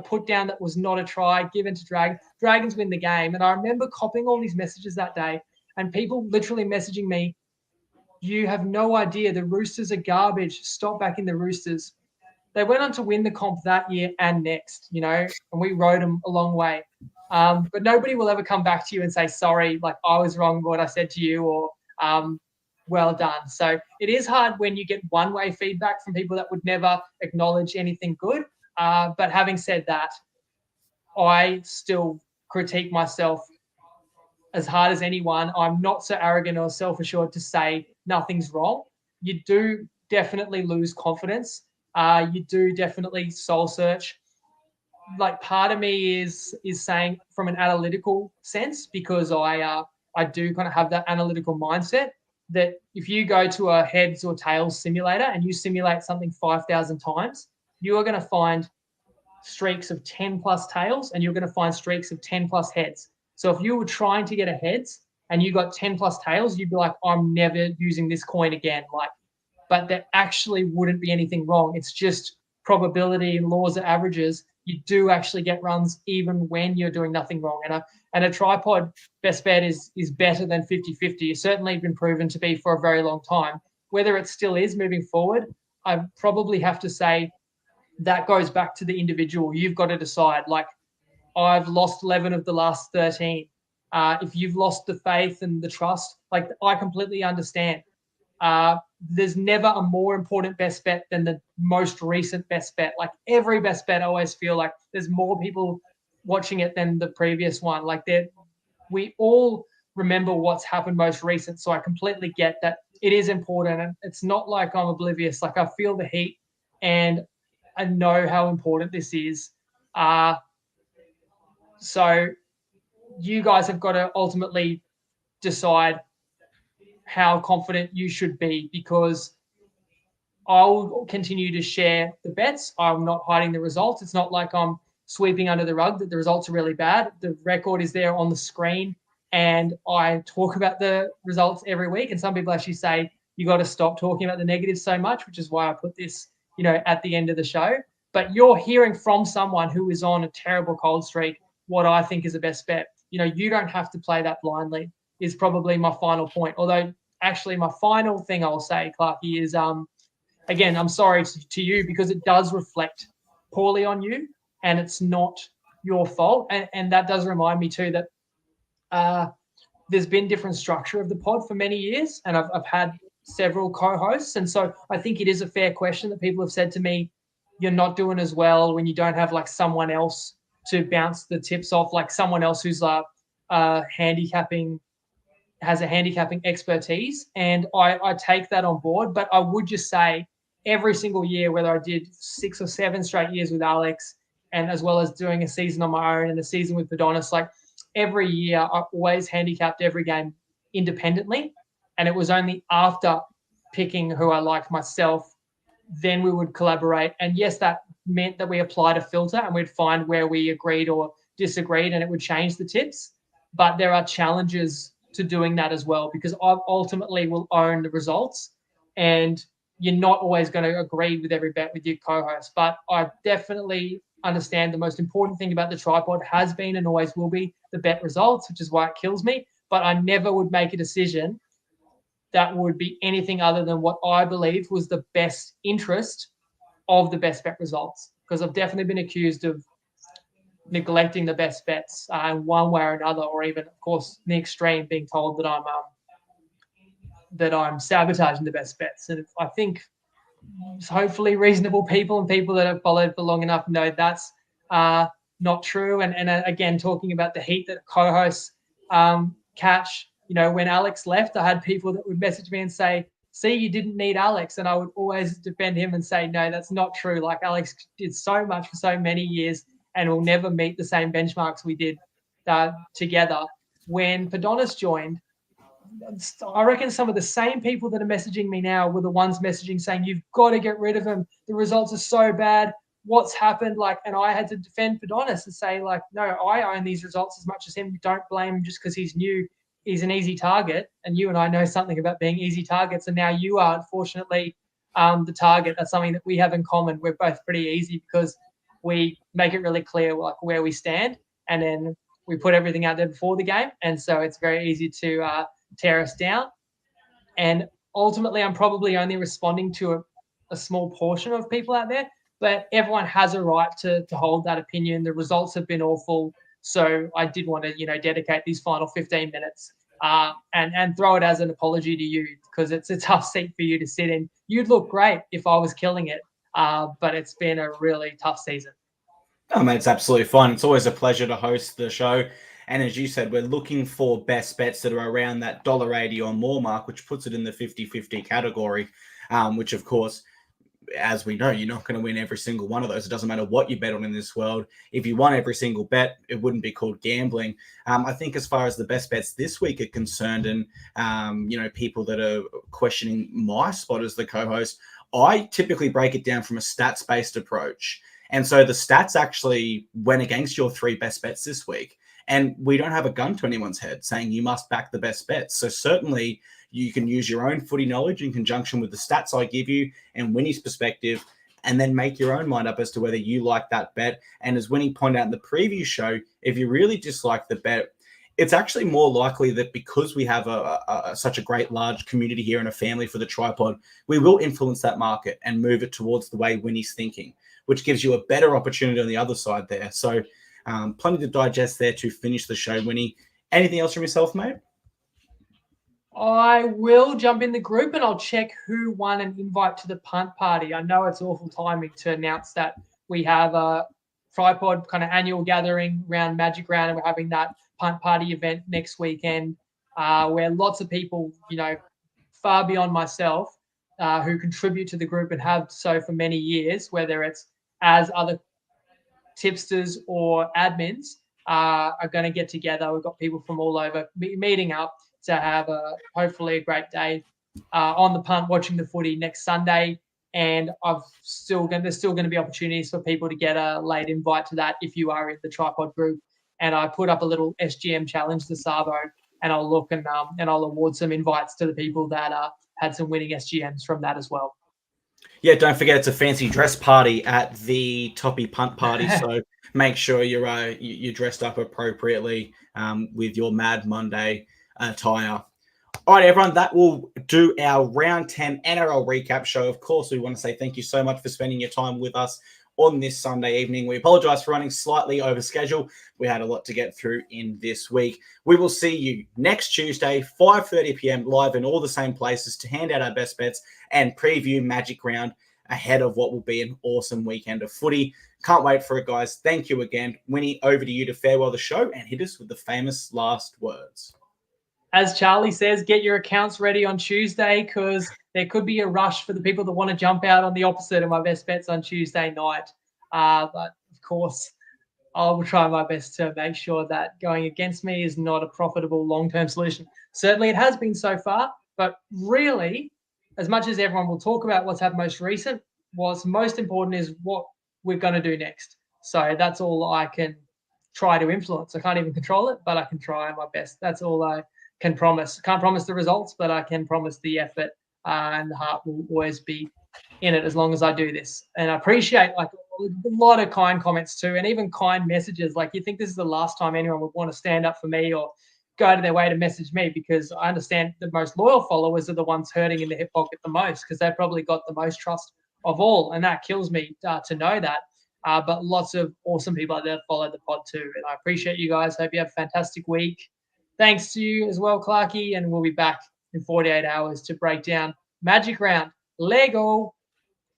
put down that was not a try, given to Dragons. Dragons win the game. And I remember copying all these messages that day, and people literally messaging me, you have no idea, the Roosters are garbage. Stop backing the Roosters. They went on to win the comp that year and next, and we rode them a long way. But nobody will ever come back to you and say, sorry, like I was wrong with what I said to you, or well done. So it is hard when you get one-way feedback from people that would never acknowledge anything good. But having said that, I still critique myself as hard as anyone. I'm not so arrogant or self-assured to say nothing's wrong. You do definitely lose confidence. You do definitely soul search. Like part of me is saying from an analytical sense, because I do kind of have that analytical mindset, that if you go to a heads or tails simulator and you simulate something 5,000 times, you are going to find streaks of 10 plus tails, and you're going to find streaks of 10 plus heads. So if you were trying to get a heads and you got 10 plus tails, you'd be like, I'm never using this coin again. But there actually wouldn't be anything wrong. It's just probability and laws of averages. You do actually get runs even when you're doing nothing wrong. And a TryPod best bet is better than 50-50. It's certainly been proven to be for a very long time. Whether it still is moving forward, I probably have to say that goes back to the individual. You've got to decide. Like, I've lost 11 of the last 13. If you've lost the faith and the trust, like, I completely understand. There's never a more important best bet than the most recent best bet. Like, every best bet, I always feel like there's more people watching it than the previous one. Like, we all remember what's happened most recent. So I completely get that it is important. And it's not like I'm oblivious. Like, I feel the heat and I know how important this is. So you guys have got to ultimately decide how confident you should be, because I'll continue to share the bets. I'm not hiding the results. It's not like I'm sweeping under the rug that the results are really bad. The record is there on the screen, and I talk about the results every week. And some people actually say, you got to stop talking about the negatives so much, which is why I put this, at the end of the show. But you're hearing from someone who is on a terrible cold streak what I think is the best bet. You don't have to play that blindly, is probably my final point. Although, actually, my final thing I'll say, Clarky, is again, I'm sorry to you, because it does reflect poorly on you, and it's not your fault. And that does remind me too that there's been different structure of the pod for many years, and I've had several co-hosts. And so I think it is a fair question that people have said to me, you're not doing as well when you don't have like someone else to bounce the tips off, like someone else who's handicapping, has a handicapping expertise. And I take that on board. But I would just say every single year, whether I did 6 or 7 straight years with Alex, and as well as doing a season on my own and a season with Adonis, like every year I always handicapped every game independently. And it was only after picking who I liked myself, then we would collaborate. And yes, that meant that we applied a filter and we'd find where we agreed or disagreed, and it would change the tips. But there are challenges to doing that as well, because I ultimately will own the results, and you're not always going to agree with every bet with your co-host. But I definitely understand the most important thing about the TryPod has been and always will be the bet results, which is why it kills me. But I never would make a decision that would be anything other than what I believe was the best interest of the best bet results, because I've definitely been accused of neglecting the best bets in one way or another, or even, of course, the extreme, being told that I'm sabotaging the best bets. And I think hopefully reasonable people and people that have followed for long enough know that's not true. And again, talking about the heat that co-hosts catch, when Alex left, I had people that would message me and say, see, you didn't need Alex. And I would always defend him and say, no, that's not true. Like, Alex did so much for so many years and will never meet the same benchmarks we did together. When Padonis joined, I reckon some of the same people that are messaging me now were the ones messaging saying, you've got to get rid of him. The results are so bad. What's happened? And I had to defend Padonis and say, no, I own these results as much as him. Don't blame him just because he's new. He's an easy target. And you and I know something about being easy targets. And now you are, unfortunately, the target. That's something that we have in common. We're both pretty easy because we make it really clear where we stand. And then we put everything out there before the game. And so it's very easy to tear us down. And ultimately, I'm probably only responding to a small portion of people out there, but everyone has a right to hold that opinion. The results have been awful. So I did want to, dedicate these final 15 minutes and throw it as an apology to you, because it's a tough seat for you to sit in. You'd look great if I was killing it, but it's been a really tough season. Oh, mate, it's absolutely fun. It's always a pleasure to host the show. And as you said, we're looking for best bets that are around that $1.80 or more mark, which puts it in the 50-50 category, which, of course, as we know, you're not going to win every single one of those. It doesn't matter what you bet on in this world. If you won every single bet, it wouldn't be called gambling. I think as far as the best bets this week are concerned, and, people that are questioning my spot as the co-host, I typically break it down from a stats-based approach. And so the stats actually went against your three best bets this week. And we don't have a gun to anyone's head saying you must back the best bets. So certainly you can use your own footy knowledge in conjunction with the stats I give you and Winnie's perspective, and then make your own mind up as to whether you like that bet. And as Winnie pointed out in the previous show, if you really dislike the bet, it's actually more likely that because we have such a great large community here and a family for the TryPod, we will influence that market and move it towards the way Winnie's thinking, which gives you a better opportunity on the other side there. So plenty to digest there to finish the show, Winnie. Anything else from yourself, mate? I will jump in the group and I'll check who won an invite to the punt party. I know it's awful timing to announce that we have a TryPod kind of annual gathering around Magic Round, and we're having that punt party event next weekend where lots of people, far beyond myself, who contribute to the group and have so for many years, whether it's as other tipsters or admins, are going to get together. We've got people from all over meeting up to have hopefully a great day on the punt, watching the footy next Sunday. And there's still going to be opportunities for people to get a late invite to that if you are in the TryPod group. And I put up a little SGM challenge this Savo, and I'll look and I'll award some invites to the people that had some winning SGMs from that as well. Yeah, don't forget it's a fancy dress party at the Toppy Punt Party, so make sure you're dressed up appropriately with your Mad Monday attire. All right, everyone, that will do our Round 10 NRL recap show. Of course, we want to say thank you so much for spending your time with us on this Sunday evening. We apologize for running slightly over schedule. We had a lot to get through in this week. We will see you next Tuesday, 5:30 p.m, live in all the same places to hand out our best bets and preview Magic Round ahead of what will be an awesome weekend of footy. Can't wait for it, guys. Thank you again. Winnie, over to you to farewell the show and hit us with the famous last words. As Charlie says, get your accounts ready on Tuesday, because there could be a rush for the people that want to jump out on the opposite of my best bets on Tuesday night. But of course, I will try my best to make sure that going against me is not a profitable long-term solution. Certainly it has been so far, but really, as much as everyone will talk about what's happened most recent, what's most important is what we're going to do next. So that's all I can try to influence. I can't even control it, but I can try my best. That's all I can promise. Can't promise the results, but I can promise the effort, and the heart will always be in it as long as I do this. And I appreciate like a lot of kind comments too, and even kind messages. Like, you think this is the last time anyone would want to stand up for me or go out of their way to message me, because I understand the most loyal followers are the ones hurting in the hip pocket the most, because they've probably got the most trust of all. And that kills me to know that. But lots of awesome people out there follow the pod too. And I appreciate you guys. Hope you have a fantastic week. Thanks to you as well, Clarky. And we'll be back in 48 hours to break down Magic Round. Lego.